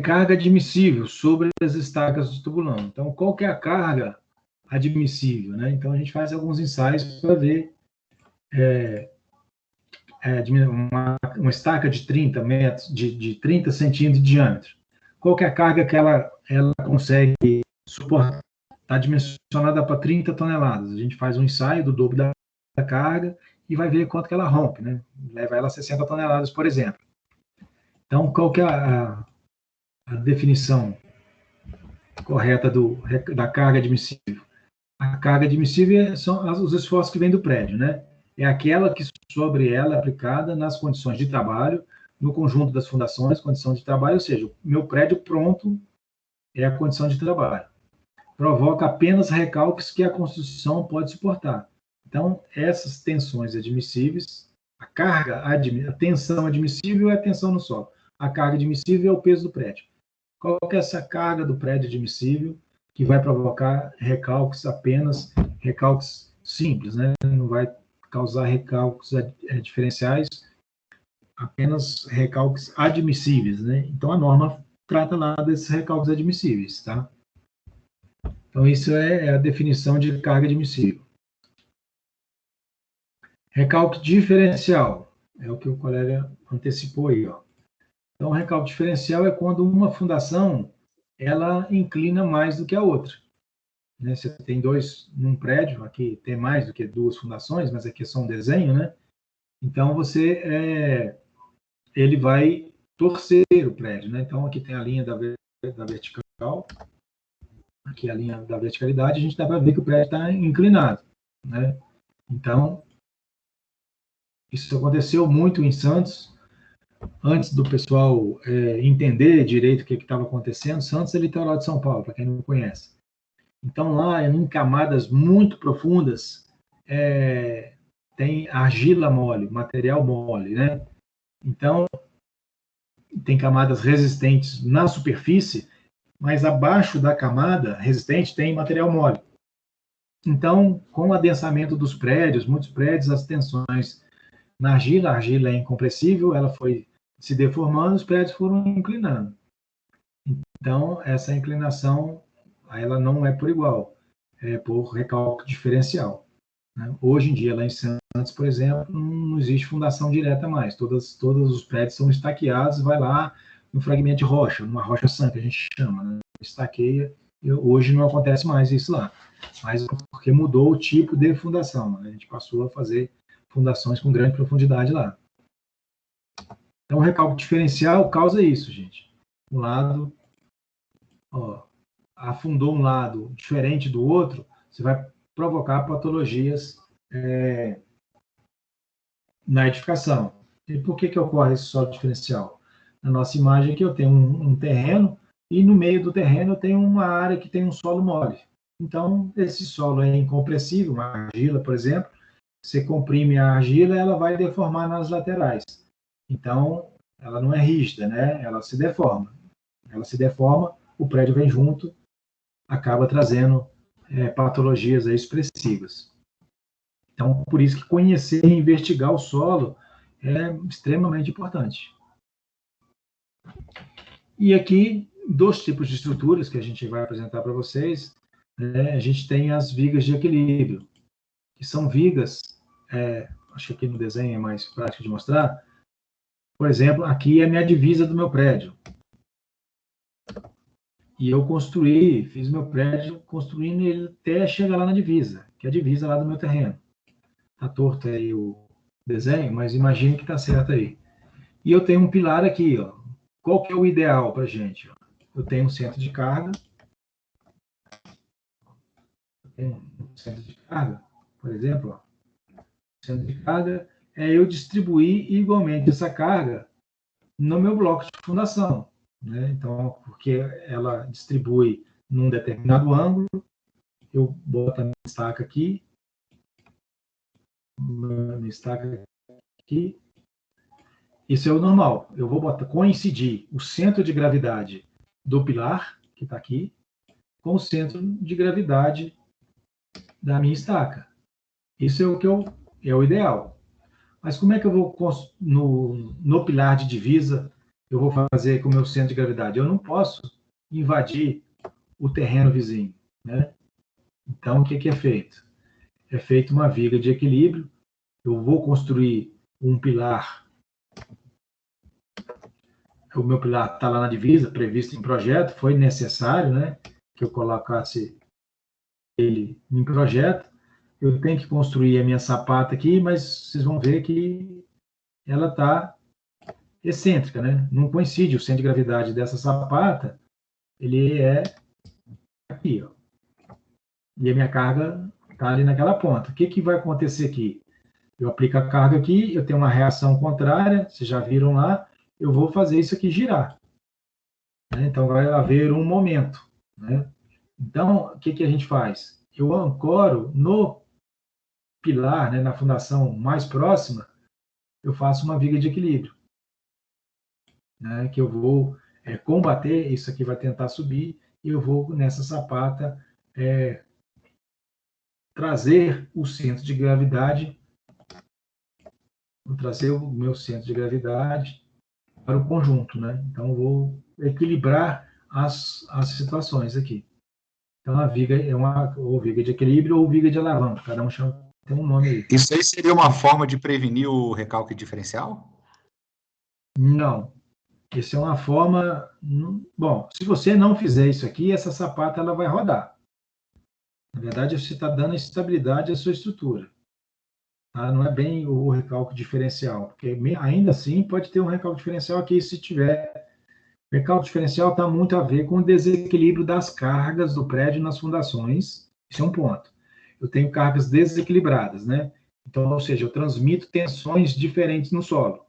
Speaker 2: Carga admissível sobre as estacas do tubulão. Então, qual que é a carga admissível, né? Então, a gente faz alguns ensaios para ver uma estaca de 30 metros, de 30 centímetros de diâmetro. Qual que é a carga que ela consegue suportar? Está dimensionada para 30 toneladas. A gente faz um ensaio do dobro da carga e vai ver quanto que ela rompe, né? Leva ela a 60 toneladas, por exemplo. Então, qual que é a definição correta da carga admissível? A carga admissível são os esforços que vêm do prédio, né? É aquela que sobre ela é aplicada nas condições de trabalho, no conjunto das fundações, condição de trabalho, ou seja, o meu prédio pronto é a condição de trabalho. Provoca apenas recalques que a construção pode suportar. Então, essas tensões admissíveis, a tensão admissível é a tensão no solo. A carga admissível é o peso do prédio. Qual que é essa carga do prédio admissível que vai provocar recalques apenas, recalques simples, né? Não vai causar recalques diferenciais, apenas recalques admissíveis, né? Então, a norma trata lá desses recalques admissíveis, tá? Então, isso é a definição de carga admissível. Recalque diferencial, é o que o colega antecipou aí, ó. Então, o recalque diferencial é quando uma fundação, ela inclina mais do que a outra. Né? Você tem num prédio, aqui tem mais do que duas fundações, mas aqui é só um desenho, né? Então, ele vai torcer o prédio, né? Então, aqui tem a linha da vertical, aqui a linha da verticalidade, a gente dá para ver que o prédio está inclinado, né? Então, isso aconteceu muito em Santos, antes do pessoal entender direito o que estava acontecendo. Santos é litoral de São Paulo, para quem não conhece. Então, lá, em camadas muito profundas, tem argila mole, material mole, né? Então, tem camadas resistentes na superfície, mas abaixo da camada resistente tem material mole. Então, com o adensamento dos prédios, muitos prédios, as tensões na argila, a argila é incompressível, ela foi se deformando, os prédios foram inclinando. Então, essa inclinação, ela não é por igual, é por recálculo diferencial. Né? Hoje em dia, lá em Santos, por exemplo, não existe fundação direta mais. Todos os prédios são estaqueados, vai lá no fragmento de rocha, numa rocha sã, que a gente chama, né? Estaqueia. Hoje não acontece mais isso lá. Mas porque mudou o tipo de fundação. Né? A gente passou a fazer fundações com grande profundidade lá. Então, o recálculo diferencial causa isso, gente. Um lado, afundou um lado diferente do outro, você vai provocar patologias na edificação. E por que ocorre esse solo diferencial? Na nossa imagem aqui eu tenho um terreno e no meio do terreno eu tenho uma área que tem um solo mole. Então, esse solo é incompressível, uma argila, por exemplo, você comprime a argila, ela vai deformar nas laterais. Então, ela não é rígida, né? Ela se deforma. Ela se deforma, o prédio vem junto, acaba trazendo patologias aí expressivas. Então, por isso que conhecer e investigar o solo é extremamente importante. E aqui, 2 tipos de estruturas que a gente vai apresentar para vocês. A gente tem as vigas de equilíbrio, que são vigas, acho que aqui no desenho é mais prático de mostrar. Por exemplo, aqui é a minha divisa do meu prédio. E eu fiz meu prédio construindo ele até chegar lá na divisa, que é a divisa lá do meu terreno. Está torto aí o desenho, mas imagine que está certo aí. E eu tenho um pilar aqui, ó. Qual que é o ideal para a gente? Eu tenho um centro de carga. Por exemplo, ó. Centro de carga é eu distribuir igualmente essa carga no meu bloco de fundação. Né? Então, porque ela distribui num determinado ângulo, eu boto a minha estaca aqui, isso é o normal. Eu vou coincidir o centro de gravidade do pilar, que está aqui, com o centro de gravidade da minha estaca. Isso é o ideal. Mas como é que eu vou, no pilar de divisa, eu vou fazer com o meu centro de gravidade? Eu não posso invadir o terreno vizinho. Né? Então, o que é feito? É feita uma viga de equilíbrio. Eu vou construir um pilar. O meu pilar está lá na divisa, previsto em projeto. Foi necessário, né, que eu colocasse ele em projeto. Eu tenho que construir a minha sapata aqui, mas vocês vão ver que ela está excêntrica, né? Não coincide o centro de gravidade dessa sapata, ele é aqui, ó. E a minha carga está ali naquela ponta. O que vai acontecer aqui? Eu aplico a carga aqui, eu tenho uma reação contrária, vocês já viram lá, eu vou fazer isso aqui girar. Né? Então, vai haver um momento. Né? Então, o que a gente faz? Eu ancoro no pilar, né, na fundação mais próxima, eu faço uma viga de equilíbrio. Né, que eu vou combater, isso aqui vai tentar subir, e eu vou, nessa sapata, trazer o centro de gravidade, vou trazer o meu centro de gravidade para o conjunto, né? Então, eu vou equilibrar as situações aqui. Então, a viga é ou viga de equilíbrio ou viga de alavanca, cada um chama, tem um nome aí.
Speaker 4: Isso aí seria uma forma de prevenir o recalque diferencial?
Speaker 2: Não. Isso é uma forma... Bom, se você não fizer isso aqui, essa sapata ela vai rodar. Na verdade, você está dando estabilidade à sua estrutura. Tá? Não é bem o recálculo diferencial, porque ainda assim pode ter um recálculo diferencial aqui se tiver. O recálculo diferencial está muito a ver com o desequilíbrio das cargas do prédio nas fundações. Isso é um ponto. Eu tenho cargas desequilibradas, né? Então, ou seja, eu transmito tensões diferentes no solo.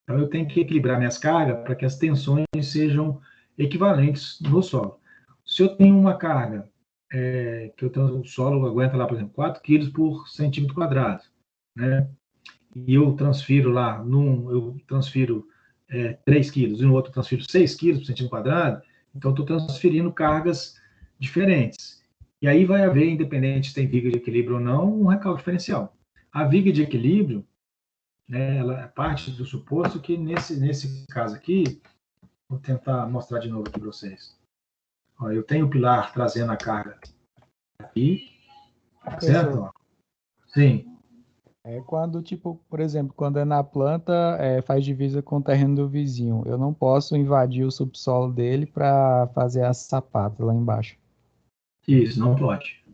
Speaker 2: Então, eu tenho que equilibrar minhas cargas para que as tensões sejam equivalentes no solo. Se eu tenho uma carga que o solo aguenta lá, por exemplo, 4 kg por centímetro quadrado, né? E eu transfiro lá, eu transfiro 3 quilos, e no outro eu transfiro 6 quilos por centímetro quadrado, então estou transferindo cargas diferentes. E aí vai haver, independente se tem viga de equilíbrio ou não, um recálculo diferencial. A viga de equilíbrio, né? Ela é parte do suposto que, nesse caso aqui, vou tentar mostrar de novo aqui para vocês. Ó, eu tenho o pilar trazendo a carga aqui, certo? Ó. Sim.
Speaker 3: É quando, tipo, por exemplo, quando é na planta, faz divisa com o terreno do vizinho. Eu não posso invadir o subsolo dele para fazer a sapata lá embaixo.
Speaker 2: Isso, não pode.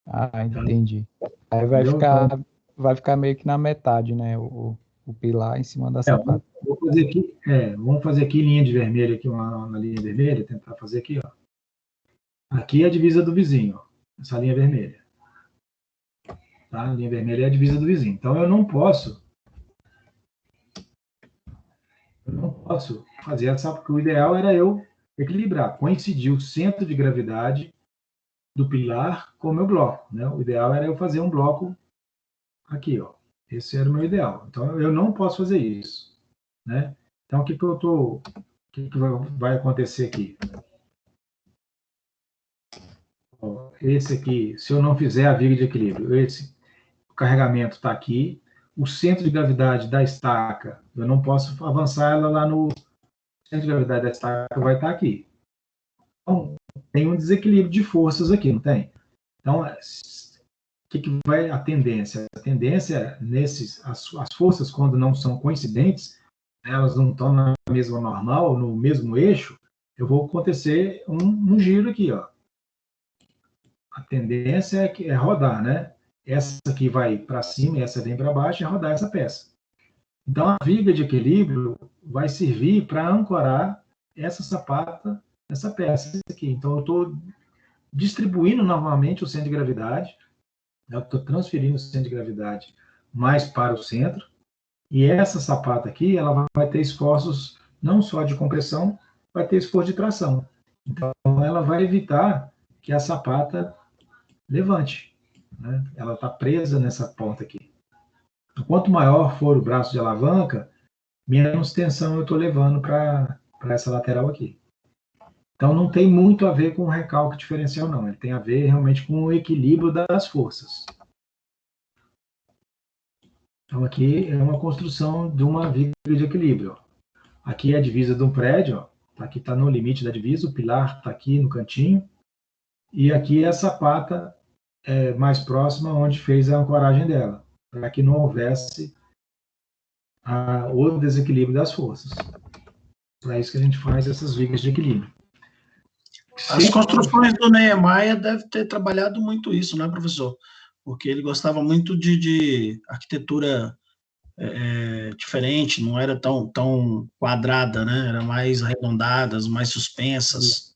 Speaker 3: Ah,
Speaker 2: Então,
Speaker 3: entendi. Aí
Speaker 2: entendeu? Então,
Speaker 3: vai ficar meio que na metade, né? O pilar em cima da sapata.
Speaker 2: vou fazer aqui, vamos fazer aqui linha de vermelho, aqui uma linha vermelha, tentar fazer aqui, ó. Aqui é a divisa do vizinho, ó, essa linha vermelha. Tá? A linha vermelha é a divisa do vizinho. Então, eu não posso fazer essa, porque o ideal era eu equilibrar, coincidir o centro de gravidade do pilar com o meu bloco, né? O ideal era eu fazer um bloco aqui, ó. Esse era o meu ideal. Então, eu não posso fazer isso, né? Então, o que vai acontecer aqui? Ó, esse aqui, se eu não fizer a viga de equilíbrio, o carregamento está aqui, o centro de gravidade da estaca, eu não posso avançar ela lá no centro de gravidade da estaca, vai estar aqui. Então, tem um desequilíbrio de forças aqui, não tem? Então, que vai a tendência? A tendência as forças, quando não são coincidentes, elas não estão na mesma normal, no mesmo eixo, eu vou acontecer um giro aqui, ó. A tendência é rodar, né? Essa aqui vai para cima e essa vem para baixo e rodar essa peça. Então, a viga de equilíbrio vai servir para ancorar essa sapata, essa peça aqui. Então, eu estou distribuindo novamente o centro de gravidade, eu estou transferindo o centro de gravidade mais para o centro, e essa sapata aqui, ela vai ter esforços não só de compressão, vai ter esforço de tração. Então, ela vai evitar que a sapata levante, né? Ela está presa nessa ponta aqui. Quanto maior for o braço de alavanca, menos tensão eu estou levando para essa lateral aqui. Então, não tem muito a ver com o recalque diferencial, não. Ele tem a ver realmente com o equilíbrio das forças. Então, aqui é uma construção de uma viga de equilíbrio. Aqui é a divisa de um prédio, ó. Aqui está no limite da divisa, o pilar está aqui no cantinho. E aqui é a sapata mais próxima, onde fez a ancoragem dela, para que não houvesse o desequilíbrio das forças. Para isso que a gente faz essas vigas de equilíbrio.
Speaker 1: As construções do Niemeyer devem ter trabalhado muito isso, né, professor? Porque ele gostava muito de arquitetura diferente, não era tão quadrada, né? Era mais arredondadas, mais suspensas.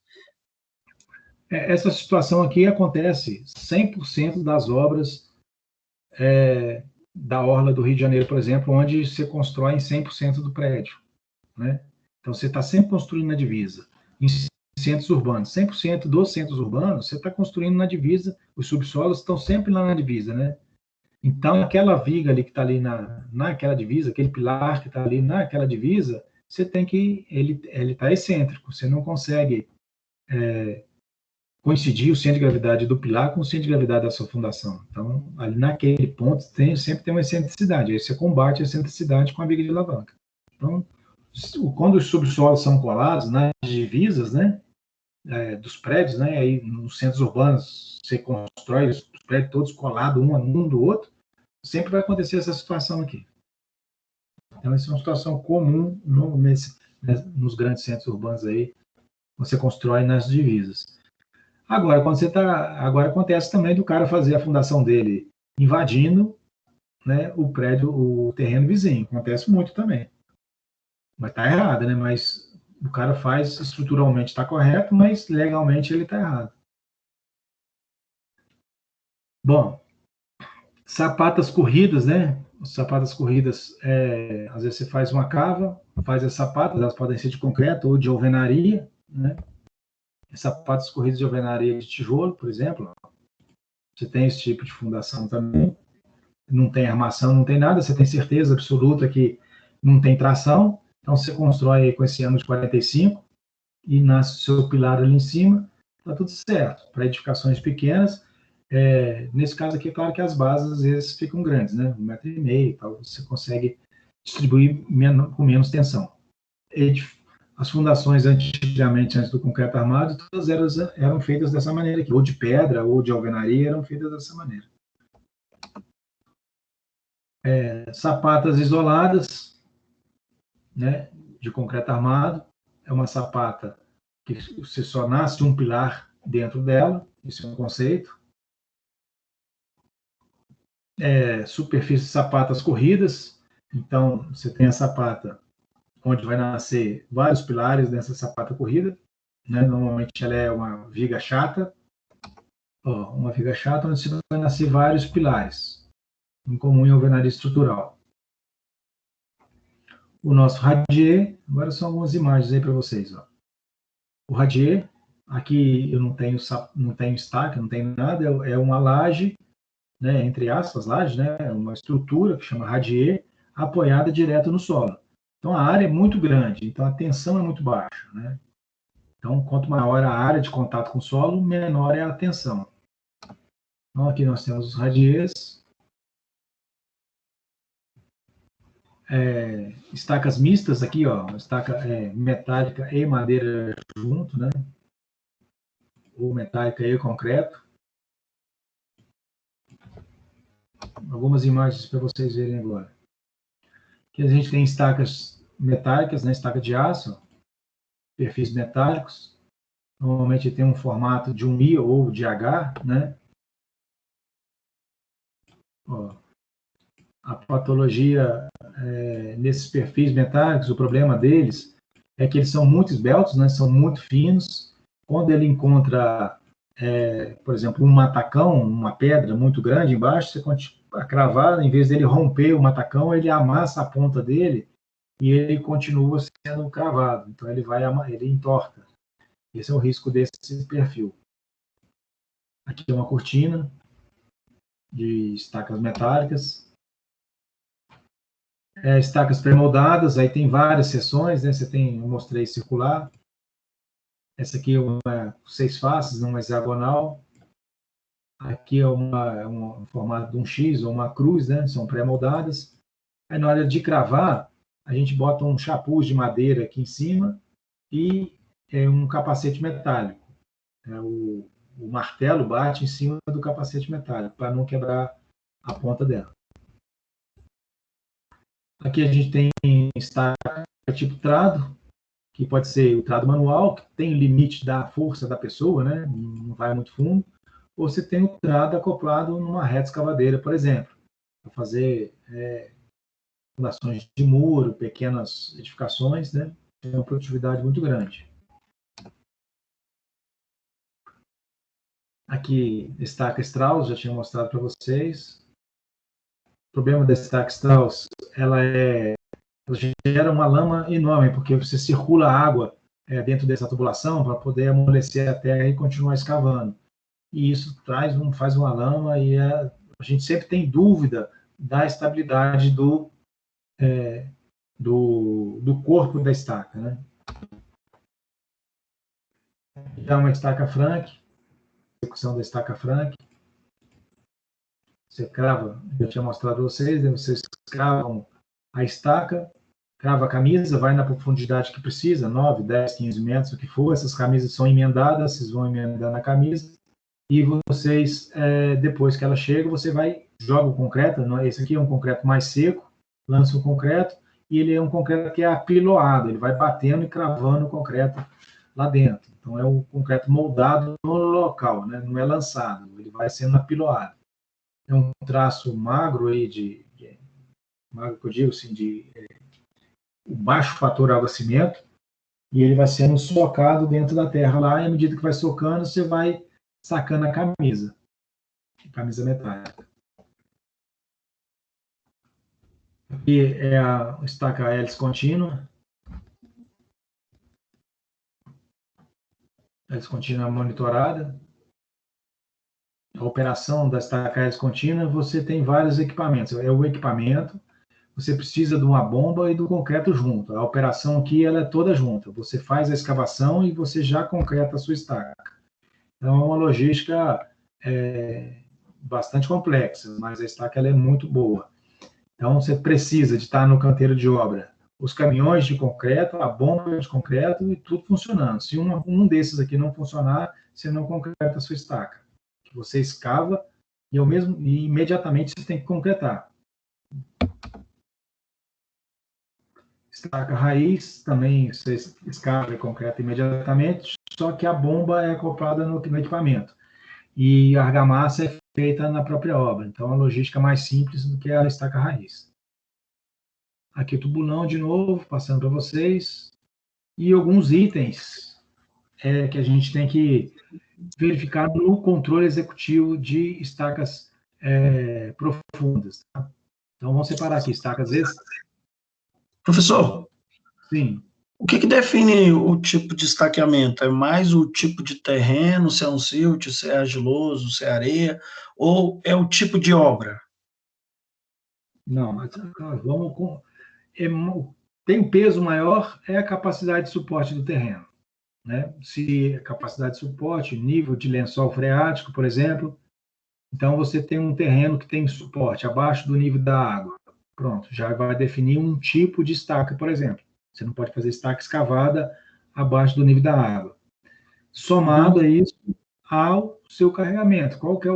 Speaker 2: Essa situação aqui acontece 100% das obras da Orla do Rio de Janeiro, por exemplo, onde você constrói em 100% do prédio, né? Então, você está sempre construindo na divisa. Em centros urbanos, 100% dos centros urbanos, você está construindo na divisa, os subsolos estão sempre lá na divisa, né? Então, aquela viga ali que está ali naquela divisa, aquele pilar que está ali naquela divisa, você tem que, ele está excêntrico, você não consegue coincidir o centro de gravidade do pilar com o centro de gravidade da sua fundação. Então, ali naquele ponto, sempre tem uma excentricidade, aí você combate a excentricidade com a viga de alavanca. Então, quando os subsolos são colados nas divisas, né, dos prédios, né, aí nos centros urbanos você constrói os prédios todos colados um do outro, sempre vai acontecer essa situação aqui. Então, essa é uma situação comum nos grandes centros urbanos aí, você constrói nas divisas. Agora, agora acontece também do cara fazer a fundação dele invadindo, né, o prédio, o terreno vizinho. Acontece muito também. Mas está errado, né? Mas o cara faz estruturalmente está correto, mas legalmente ele está errado. Bom, sapatas corridas, né? Sapatas corridas, às vezes você faz uma cava, faz as sapatas, elas podem ser de concreto ou de alvenaria, né? Sapatas corridas de alvenaria de tijolo, por exemplo. Você tem esse tipo de fundação também. Não tem armação, não tem nada, você tem certeza absoluta que não tem tração, então você constrói com esse ano de 45 e nasce o seu pilar ali em cima, está tudo certo. Para edificações pequenas, Nesse caso aqui, é claro que as bases às vezes ficam grandes, né? 1,5 m e tal, você consegue distribuir com menos tensão. As fundações antigamente, antes do concreto armado, todas elas eram feitas dessa maneira aqui, ou de pedra, ou de alvenaria, eram feitas dessa maneira. Sapatas isoladas, né, de concreto armado, é uma sapata que você só nasce um pilar dentro dela, isso é um conceito. Superfície de sapatas corridas, então você tem a sapata onde vai nascer vários pilares nessa sapata corrida, né? Normalmente ela é uma viga chata, uma viga chata onde vai nascer vários pilares, em comum em alvenaria estrutural. O nosso radier, agora são algumas imagens aí para vocês. Ó. O radier, aqui eu não tenho estaca, não tem nada, é uma laje, né, entre aspas, laje, né, uma estrutura que chama radier, apoiada direto no solo. Então a área é muito grande, então a tensão é muito baixa, né? Então, quanto maior a área de contato com o solo, menor é a tensão. Então, aqui nós temos os radiers, estacas mistas aqui, ó, estaca metálica e madeira junto, né? Ou metálica e concreto. Algumas imagens para vocês verem agora. Aqui a gente tem estacas metálicas, né? Estaca de aço, perfis metálicos. Normalmente tem um formato de um I ou de H, né? Ó, a patologia nesses perfis metálicos, o problema deles é que eles são muito esbeltos, né? São muito finos. Quando ele encontra, por exemplo, um matacão, uma pedra muito grande embaixo, você continua cravado, em vez dele romper o matacão, ele amassa a ponta dele e ele continua sendo cravado. Então ele entorta. Esse é o risco desse perfil. Aqui é uma cortina de estacas metálicas. Estacas pré-moldadas, aí tem várias seções, né? Eu mostrei circular. Essa aqui é uma 6 faces, uma hexagonal. Aqui é um formato de um X ou uma cruz, né? São pré-moldadas. Aí na hora de cravar, a gente bota um chapuz de madeira aqui em cima e um capacete metálico. O martelo bate em cima do capacete metálico para não quebrar a ponta dela. Aqui a gente tem estaca tipo trado, que pode ser o trado manual, que tem limite da força da pessoa, né? Não vai muito fundo. Ou você tem o trado acoplado numa reta escavadeira, por exemplo, para fazer fundações de muro, pequenas edificações, né? Tem uma produtividade muito grande. Aqui, estaca Strauss, já tinha mostrado para vocês. O problema da estaca Strauss, ela gera uma lama enorme, porque você circula água dentro dessa tubulação para poder amolecer a terra e continuar escavando. E isso faz uma lama e a gente sempre tem dúvida da estabilidade do corpo da estaca, né? Já uma estaca Frank, execução da estaca Frank. Você crava, eu tinha mostrado a vocês, né? Vocês cravam a estaca, crava a camisa, vai na profundidade que precisa, 9, 10, 15 metros, o que for. Essas camisas são emendadas, vocês vão emendar na camisa. E vocês, depois que ela chega, você joga o concreto. Esse aqui é um concreto mais seco, lança o concreto, e ele é um concreto que é apiloado, ele vai batendo e cravando o concreto lá dentro. Então, é o concreto moldado no local, né? Não é lançado, ele vai sendo apiloado. É um traço magro aí, magro que eu digo assim, de baixo fator água-cimento, e ele vai sendo socado dentro da terra lá, e à medida que vai socando, você vai sacando a camisa metálica. Aqui é a estaca hélice contínua. Hélice contínua monitorada. A operação da estaca hélice contínua, você tem vários equipamentos. É o equipamento, você precisa de uma bomba e do concreto junto. A operação aqui ela é toda junta. Você faz a escavação e você já concreta a sua estaca. Então, é uma logística bastante complexa, mas a estaca ela é muito boa. Então, você precisa de estar no canteiro de obra, os caminhões de concreto, a bomba de concreto e tudo funcionando. Se um desses aqui não funcionar, você não concreta a sua estaca. Você escava e imediatamente você tem que concretar. Estaca raiz, também você escava e concreta imediatamente, só que a bomba é acoplada no equipamento. E a argamassa é feita na própria obra. Então, a logística é mais simples do que a estaca raiz. Aqui o tubulão de novo, passando para vocês. E alguns itens que a gente tem que verificar no controle executivo de estacas profundas. Tá? Então, vamos separar aqui estacas extras.
Speaker 1: Professor,
Speaker 2: Sim.
Speaker 1: o que define o tipo de estaqueamento? É mais o tipo de terreno, se é um silt, se é argiloso, se é areia, ou é o tipo de obra?
Speaker 2: Não, mas vamos com... tem um peso maior, é a capacidade de suporte do terreno. Né? Se a capacidade de suporte, nível de lençol freático, por exemplo, então você tem um terreno que tem suporte abaixo do nível da água. Pronto, já vai definir um tipo de estaca, por exemplo. Você não pode fazer estaca escavada abaixo do nível da água. Somado a isso ao seu carregamento. Qual que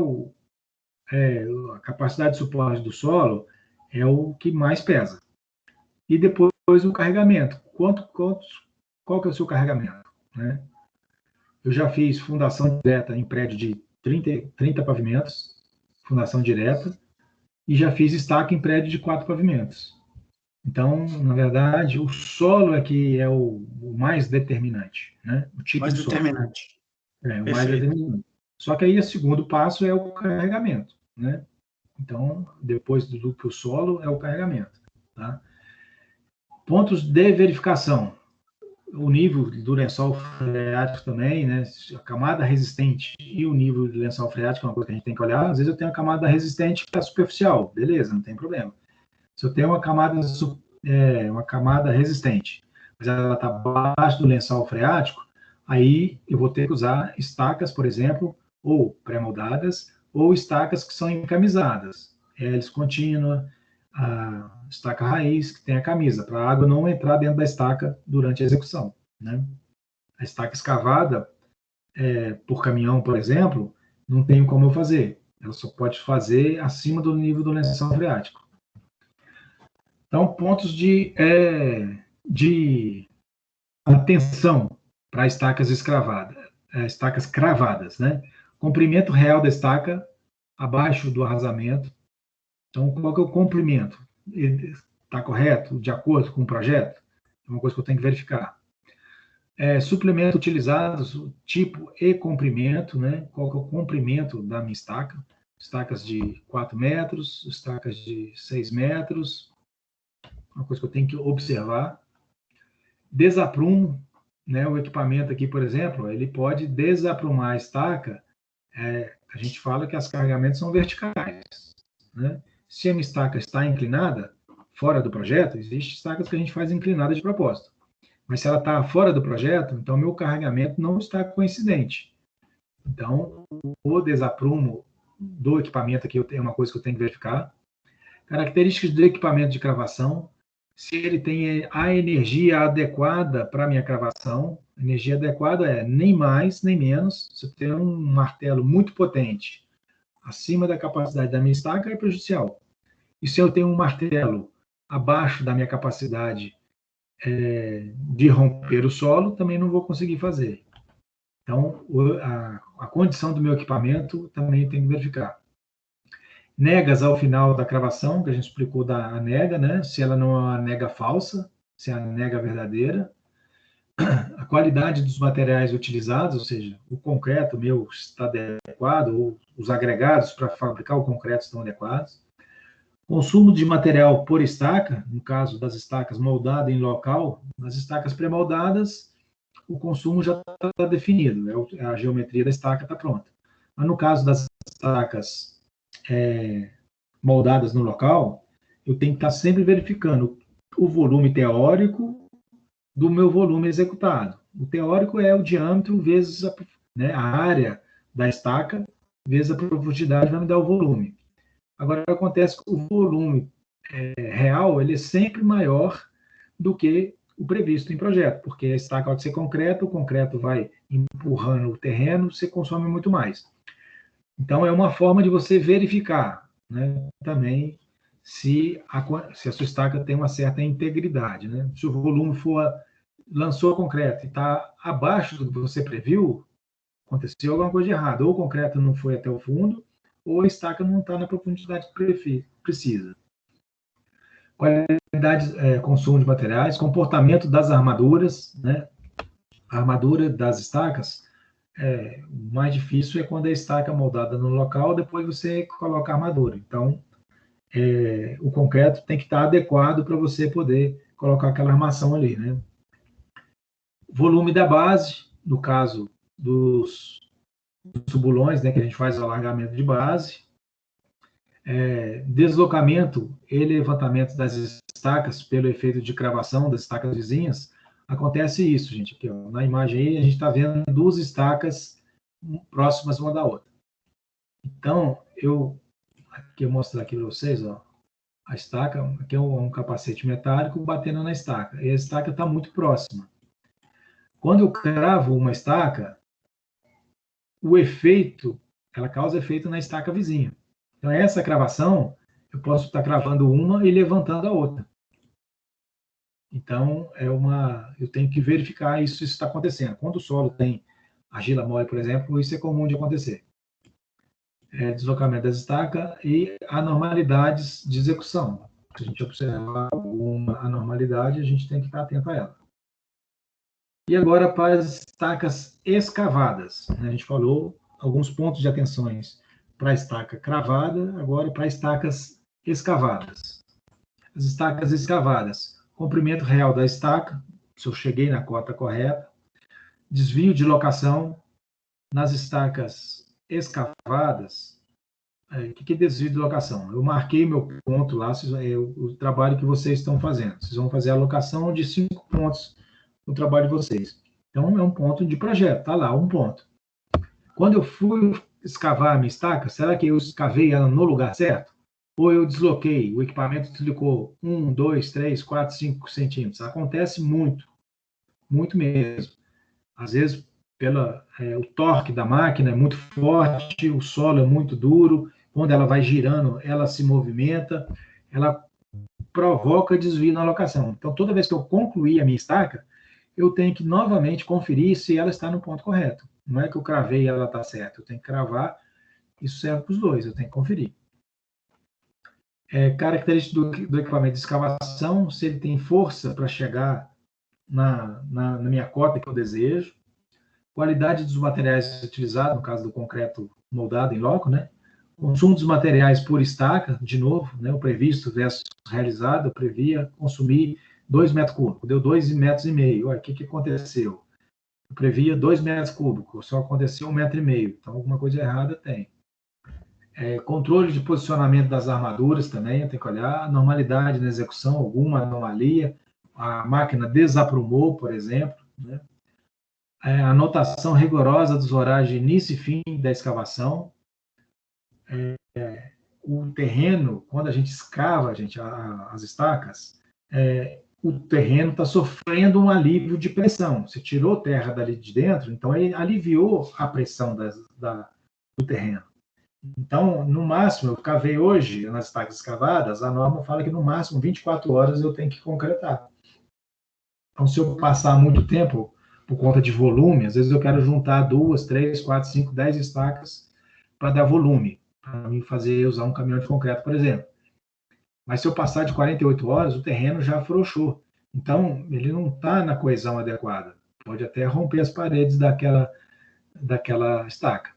Speaker 2: é a capacidade de suporte do solo é o que mais pesa. E depois o carregamento. Qual que é o seu carregamento? Né? Eu já fiz fundação direta em prédio de 30 pavimentos, fundação direta, e já fiz estaca em prédio de 4 pavimentos. Então, na verdade, o solo é que é o mais determinante, né? O tipo
Speaker 1: Mais
Speaker 2: de solo.
Speaker 1: determinante.
Speaker 2: O mais determinante. Só que aí o segundo passo é o carregamento, né? Então, depois do que o solo é o carregamento, tá? Pontos de verificação. O nível do lençol freático também, né? A camada resistente e o nível de lençol freático é uma coisa que a gente tem que olhar. Às vezes eu tenho a camada resistente que está superficial, beleza, não tem problema. Se eu tenho uma camada resistente, mas ela está abaixo do lençol freático, aí eu vou ter que usar estacas, por exemplo, ou pré-moldadas, ou estacas que são encamisadas. Hélice contínua, a estaca raiz, que tem a camisa, para a água não entrar dentro da estaca durante a execução. Né? A estaca escavada, por caminhão, por exemplo, não tem como eu fazer. Ela só pode fazer acima do nível do lençol freático. Então, pontos de atenção para estacas estacas cravadas, né? Comprimento real da estaca abaixo do arrasamento. Então, qual que é o comprimento? Está correto? De acordo com o projeto? É uma coisa que eu tenho que verificar. Suplemento utilizado, tipo e comprimento, né? Qual que é o comprimento da minha estaca? Estacas de 4 metros, estacas de 6 metros, uma coisa que eu tenho que observar. Desaprumo, né? O equipamento aqui, por exemplo, ele pode desaprumar a estaca. A gente fala que as carregamentos são verticais, né? Se a minha estaca está inclinada, fora do projeto, existem estacas que a gente faz inclinada de propósito. Mas se ela está fora do projeto, então meu carregamento não está coincidente. Então, o desaprumo do equipamento aqui é uma coisa que eu tenho que verificar. Características do equipamento de cravação, se ele tem a energia adequada para a minha cravação. Energia adequada é nem mais, nem menos. Se eu tenho um martelo muito potente, acima da capacidade da minha estaca, é prejudicial. E se eu tenho um martelo abaixo da minha capacidade de romper o solo, também não vou conseguir fazer. Então, a condição do meu equipamento também tem que verificar. Negas ao final da cravação, que a gente explicou da nega, né? Se ela não é uma nega falsa, se é a nega verdadeira. A qualidade dos materiais utilizados, ou seja, o concreto meu está adequado, ou os agregados para fabricar o concreto estão adequados. Consumo de material por estaca, no caso das estacas moldadas em local, nas estacas pré-moldadas, o consumo já está definido, a geometria da estaca está pronta. Mas no caso das estacas moldadas no local, eu tenho que estar sempre verificando o volume teórico do meu volume executado. O teórico é o diâmetro vezes a área da estaca vezes a profundidade vai me dar o volume. Agora, acontece que o volume real, ele é sempre maior do que o previsto em projeto, porque a estaca pode ser concreto, o concreto vai empurrando o terreno, você consome muito mais. Então, é uma forma de você verificar, né, também se a sua estaca tem uma certa integridade, né? Se o volume lançou concreto e está abaixo do que você previu, aconteceu alguma coisa de errado. Ou o concreto não foi até o fundo, ou a estaca não está na profundidade que precisa. Qualidade, consumo de materiais, comportamento das armaduras, né? A armadura das estacas, o mais difícil é quando a estaca é moldada no local, depois você coloca a armadura. Então, o concreto tem que estar adequado para você poder colocar aquela armação ali, né? Volume da base, no caso dos tubulões, né, que a gente faz o alargamento de base. Deslocamento e levantamento das estacas pelo efeito de cravação das estacas vizinhas. Acontece isso, gente. Aqui, ó, na imagem aí, a gente está vendo duas estacas próximas uma da outra. Então, aqui eu mostro aqui para vocês, ó, a estaca, aqui é um capacete metálico batendo na estaca, e a estaca está muito próxima. Quando eu cravo uma estaca, ela causa efeito na estaca vizinha. Então, essa cravação, eu posso estar cravando uma e levantando a outra. Então, eu tenho que verificar isso está acontecendo. Quando o solo tem argila mole, por exemplo, isso é comum de acontecer. Deslocamento das estacas e anormalidades de execução. Se a gente observar alguma anormalidade, a gente tem que estar atento a ela. E agora para as estacas escavadas. A gente falou alguns pontos de atenções para a estaca cravada, agora para estacas escavadas. As estacas escavadas, comprimento real da estaca, se eu cheguei na cota correta, desvio de locação nas estacas escavadas. O que é desvio de locação? Eu marquei meu ponto lá, o trabalho que vocês estão fazendo. Vocês vão fazer a alocação de 5 pontos no trabalho de vocês. Então, é um ponto de projeto, tá lá, um ponto. Quando eu fui escavar a minha estaca, será que eu escavei ela no lugar certo? Ou eu desloquei, o equipamento deslocou 1, 2, 3, 4, 5 centímetros? Acontece muito, muito mesmo. Às vezes, o torque da máquina é muito forte, o solo é muito duro, quando ela vai girando, ela se movimenta, ela provoca desvio na alocação. Então, toda vez que eu concluir a minha estaca, eu tenho que novamente conferir se ela está no ponto correto. Não é que eu cravei e ela está certa, eu tenho que cravar, isso serve para os dois, eu tenho que conferir. Característica do equipamento de escavação, se ele tem força para chegar na minha cota que eu desejo, qualidade dos materiais utilizados, no caso do concreto moldado em loco, né? Consumo dos materiais por estaca, de novo, né? O previsto versus realizado, eu previa consumir 2 metros cúbicos, deu 2,5 metros. Olha, o que aconteceu? Eu previa 2 metros cúbicos, só aconteceu 1,5 metro. Então, alguma coisa errada tem. Controle de posicionamento das armaduras também, eu tenho que olhar. Anormalidade na execução, alguma anomalia. A máquina desaprumou, por exemplo, né? Anotação rigorosa dos horários de início e fim da escavação. O terreno, quando a gente escava, as estacas, o terreno está sofrendo um alívio de pressão. Você tirou terra dali de dentro, então ele aliviou a pressão do terreno. Então, no máximo, eu cavei hoje nas estacas escavadas, a norma fala que no máximo 24 horas eu tenho que concretar. Então, se eu passar muito tempo por conta de volume, às vezes eu quero juntar 2, 3, 4, 5, 10 estacas para dar volume, para me usar um caminhão de concreto, por exemplo. Mas se eu passar de 48 horas, o terreno já afrouxou. Então, ele não está na coesão adequada. Pode até romper as paredes daquela estaca.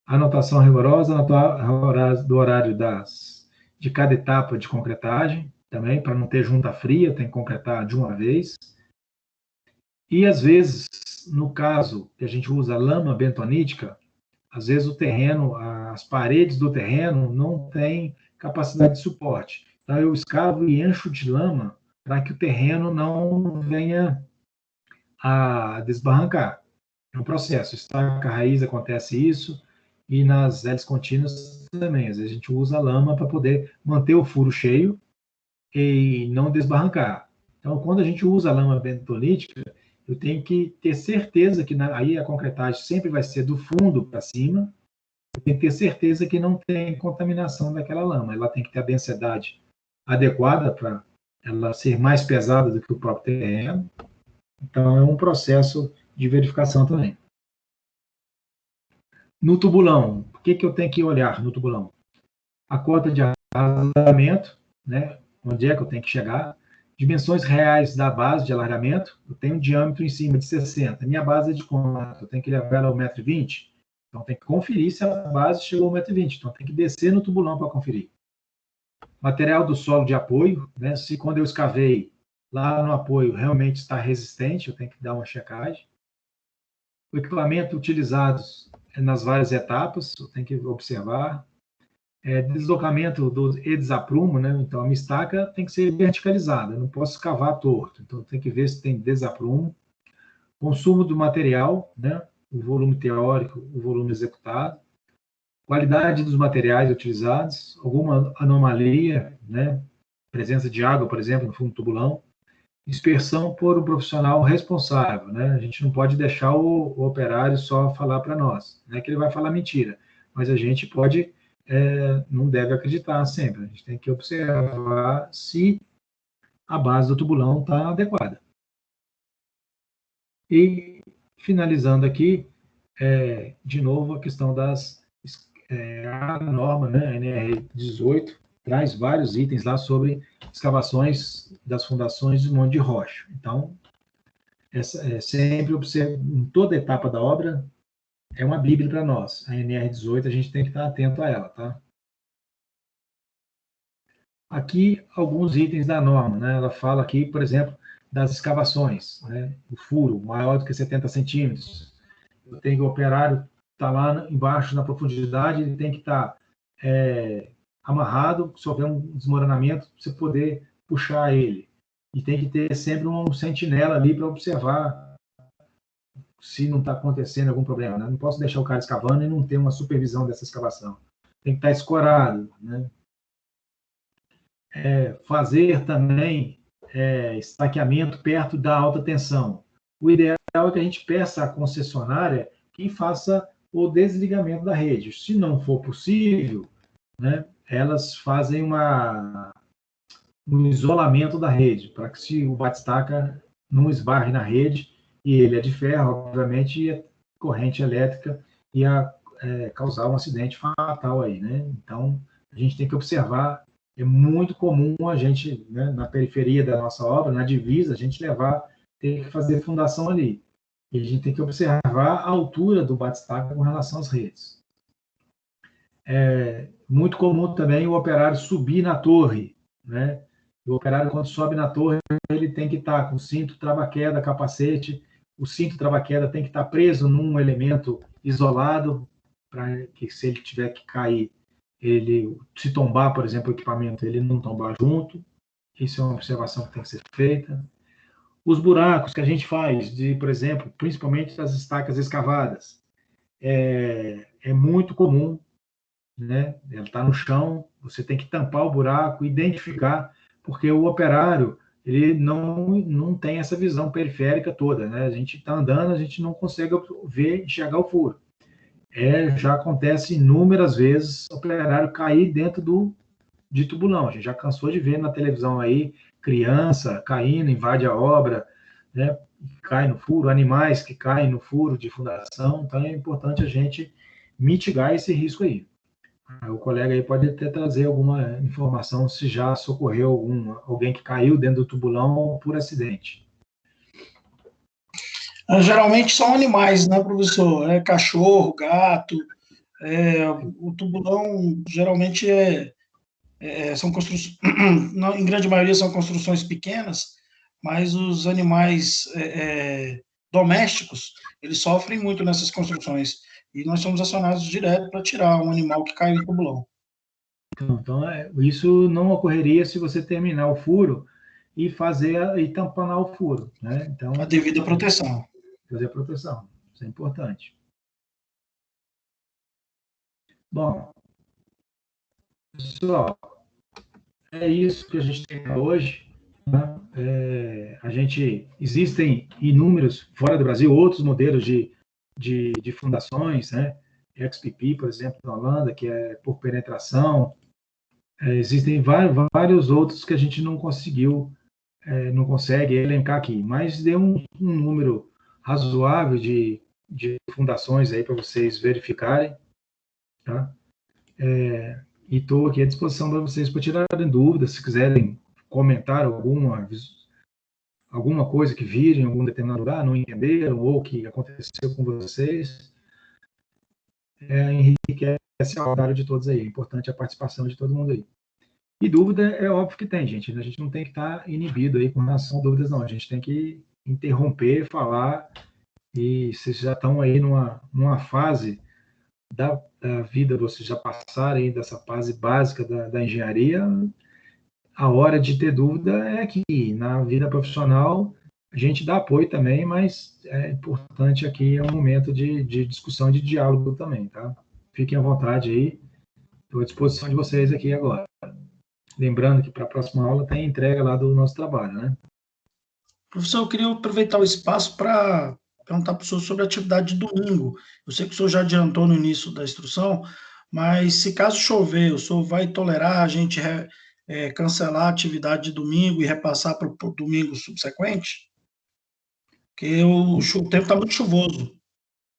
Speaker 2: Anotação rigorosa do horário de cada etapa de concretagem, também, para não ter junta fria, tem que concretar de uma vez. E, às vezes, no caso que a gente usa lama bentonítica, às vezes o terreno, as paredes do terreno não têm capacidade de suporte. Então, eu escavo e encho de lama para que o terreno não venha a desbarrancar. É um processo. Estaca raiz acontece isso, e nas hélices contínuas também. Às vezes a gente usa a lama para poder manter o furo cheio e não desbarrancar. Então, quando a gente usa a lama bentonítica, eu tenho que ter certeza que aí a concretagem sempre vai ser do fundo para cima, eu tenho que ter certeza que não tem contaminação daquela lama. Ela tem que ter a densidade adequada para ela ser mais pesada do que o próprio terreno. Então, é um processo de verificação também. No tubulão, o que eu tenho que olhar no tubulão? A cota de alargamento, né? Onde é que eu tenho que chegar? Dimensões reais da base de alargamento, eu tenho um diâmetro em cima de 60. Minha base é de quanto? Eu tenho que levar ela ao 1,20 m. Então, tem que conferir se a base chegou ao 1,20 m. Então, tem que descer no tubulão para conferir. Material do solo de apoio, né? Se quando eu escavei lá no apoio realmente está resistente, eu tenho que dar uma checagem. O equipamento utilizado nas várias etapas, eu tenho que observar. Deslocamento e desaprumo, né? Então, a minha estaca tem que ser verticalizada, eu não posso cavar torto. Então, tem que ver se tem desaprumo. Consumo do material, né? O volume teórico, o volume executado. Qualidade dos materiais utilizados, alguma anomalia, né? Presença de água, por exemplo, no fundo do tubulão. Dispersão por um profissional responsável, né? A gente não pode deixar o operário só falar para nós. Não é que ele vai falar mentira, mas a gente pode, não deve acreditar sempre. A gente tem que observar se a base do tubulão está adequada. E, finalizando aqui, de novo, a questão a norma, né, a NR18, traz vários itens lá sobre escavações das fundações de Monte de Rocha. Então, sempre observe, em toda etapa da obra, é uma bíblia para nós. A NR18, a gente tem que estar atento a ela, tá? Aqui, alguns itens da norma, né? Ela fala aqui, por exemplo, das escavações, né? O furo maior do que 70 centímetros. Eu tenho que o operário estar lá embaixo na profundidade, ele tem que estar amarrado, se houver um desmoronamento, você poder puxar ele. E tem que ter sempre um sentinela ali para observar se não está acontecendo algum problema, né? Não posso deixar o cara escavando e não ter uma supervisão dessa escavação. Tem que estar escorado, né? Fazer também estaqueamento perto da alta tensão. O ideal é que a gente peça à concessionária que faça o desligamento da rede. Se não for possível, né, elas fazem um isolamento da rede, para que se o batistaca não esbarre na rede, e ele é de ferro, obviamente, e a corrente elétrica ia causar um acidente fatal aí, né? Então, a gente tem que observar, é muito comum a gente, né, na periferia da nossa obra, na divisa, a gente ter que fazer fundação ali. E a gente tem que observar a altura do batistaca com relação às redes. É muito comum também o operário subir na torre, né? O operário, quando sobe na torre, ele tem que estar com cinto, trava-queda, capacete. O cinto trava-queda tem que estar preso num elemento isolado, para que, se ele tiver que cair, ele, se tombar, por exemplo, o equipamento, ele não tombar junto. Isso é uma observação que tem que ser feita. Os buracos que a gente faz, por exemplo, principalmente das estacas escavadas, é muito comum, né? Ela está no chão, você tem que tampar o buraco, identificar, porque o operário ele não tem essa visão periférica toda, né? A gente está andando, a gente não consegue ver, enxergar o furo. Já acontece inúmeras vezes o operário cair dentro de tubulão. A gente já cansou de ver na televisão aí criança caindo, invade a obra, né? Cai no furo, animais que caem no furo de fundação. Então é importante a gente mitigar esse risco aí. O colega aí pode até trazer alguma informação se já socorreu alguém que caiu dentro do tubulão por acidente.
Speaker 1: Geralmente são animais, né, professor? Cachorro, gato. O tubulão geralmente são construções, em grande maioria são construções pequenas, mas os animais domésticos, eles sofrem muito nessas construções. E nós somos acionados direto para tirar um animal que caiu em tubulão.
Speaker 2: Então, isso não ocorreria se você terminar o furo e tampanar o furo, né? Então,
Speaker 1: A devida proteção.
Speaker 2: Fazer a proteção, isso é importante. Bom, pessoal, é isso que a gente tem hoje. Né? Existem inúmeros, fora do Brasil, outros modelos de fundações, né? XPP, por exemplo, na Holanda, que é por penetração. Existem vários outros que a gente não consegue elencar aqui, mas deu um número razoável de fundações aí para vocês verificarem, tá? E estou aqui à disposição para vocês para tirarem dúvidas, se quiserem comentar alguma coisa que virem em algum determinado lugar, não entenderam, ou que aconteceu com vocês. Enriquece a área de todos aí. É importante a participação de todo mundo aí. E dúvida é óbvio que tem, gente. A gente não tem que estar inibido aí com relação a dúvidas, não. A gente tem que interromper, falar, e vocês já estão aí numa fase da vida, vocês já passaram dessa fase básica da engenharia. A hora de ter dúvida é aqui. Na vida profissional, a gente dá apoio também, mas é importante aqui, é um momento de discussão, de diálogo também, tá? Fiquem à vontade aí. Estou à disposição de vocês aqui agora. Lembrando que para a próxima aula tem entrega lá do nosso trabalho, né?
Speaker 1: Professor, eu queria aproveitar o espaço para perguntar para o senhor sobre a atividade de domingo. Eu sei que o senhor já adiantou no início da instrução, mas se caso chover, o senhor vai tolerar a gente cancelar a atividade de domingo e repassar para o domingo subsequente? Porque o tempo está muito chuvoso.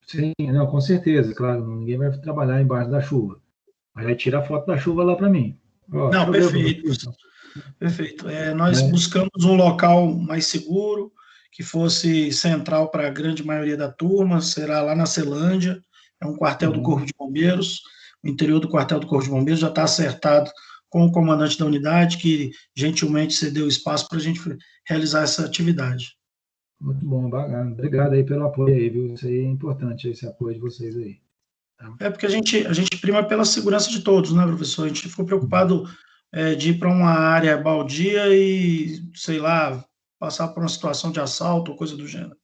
Speaker 2: Sim, não, com certeza, claro, ninguém vai trabalhar embaixo da chuva. Mas vai tirar foto da chuva lá para mim. Ó,
Speaker 1: Não, perfeito.
Speaker 2: Então.
Speaker 1: Perfeito. Nós buscamos um local mais seguro, que fosse central para a grande maioria da turma, será lá na Celândia, é um quartel do Corpo de Bombeiros, o interior do quartel do Corpo de Bombeiros já está acertado com o comandante da unidade, que gentilmente cedeu espaço para a gente realizar essa atividade.
Speaker 2: Muito bom, bacana. Obrigado aí pelo apoio aí, viu? Isso aí é importante, esse apoio de vocês aí.
Speaker 1: Tá? Porque a gente prima pela segurança de todos, né, professor? A gente ficou preocupado de ir para uma área baldia e, sei lá, passar por uma situação de assalto ou coisa do gênero.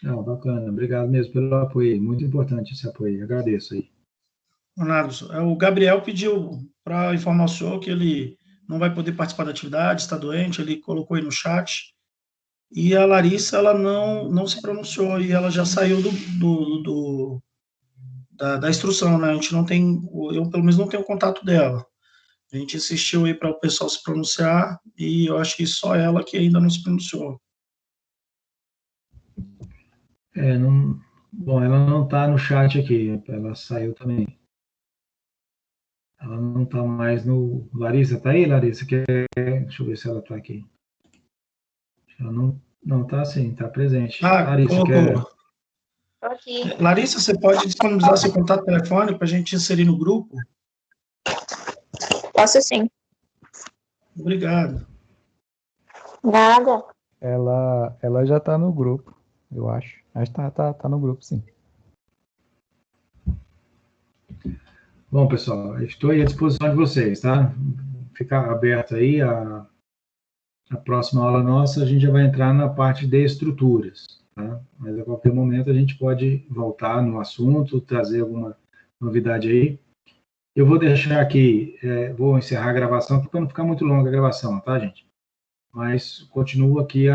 Speaker 2: Não, bacana. Obrigado mesmo pelo apoio aí. Muito importante esse apoio. Agradeço aí.
Speaker 1: Leonardo, o Gabriel pediu para informar o senhor que ele não vai poder participar da atividade, está doente, ele colocou aí no chat. E a Larissa, ela não se pronunciou e ela já saiu da instrução, né? A gente não tem, eu pelo menos não tenho o contato dela. A gente insistiu aí para o pessoal se pronunciar e eu acho que só ela que ainda não se pronunciou.
Speaker 2: Bom, ela não está no chat aqui, ela saiu também. Ela não está mais no... Larissa, tá aí, Larissa? Deixa eu ver se ela está aqui. Ela não está sim, está presente. Larissa,
Speaker 1: colocou. Aqui. Larissa, você pode disponibilizar seu contato telefônico para a gente inserir no grupo?
Speaker 5: Posso sim.
Speaker 1: Obrigado.
Speaker 5: Nada.
Speaker 3: Ela já está no grupo, eu acho. Mas tá no grupo, sim.
Speaker 2: Bom, pessoal, estou aí à disposição de vocês, tá? Ficar aberto aí, a próxima aula nossa, a gente já vai entrar na parte de estruturas, tá? Mas a qualquer momento a gente pode voltar no assunto, trazer alguma novidade aí. Eu vou deixar aqui, vou encerrar a gravação, para não ficar muito longa a gravação, tá, gente? Mas continuo aqui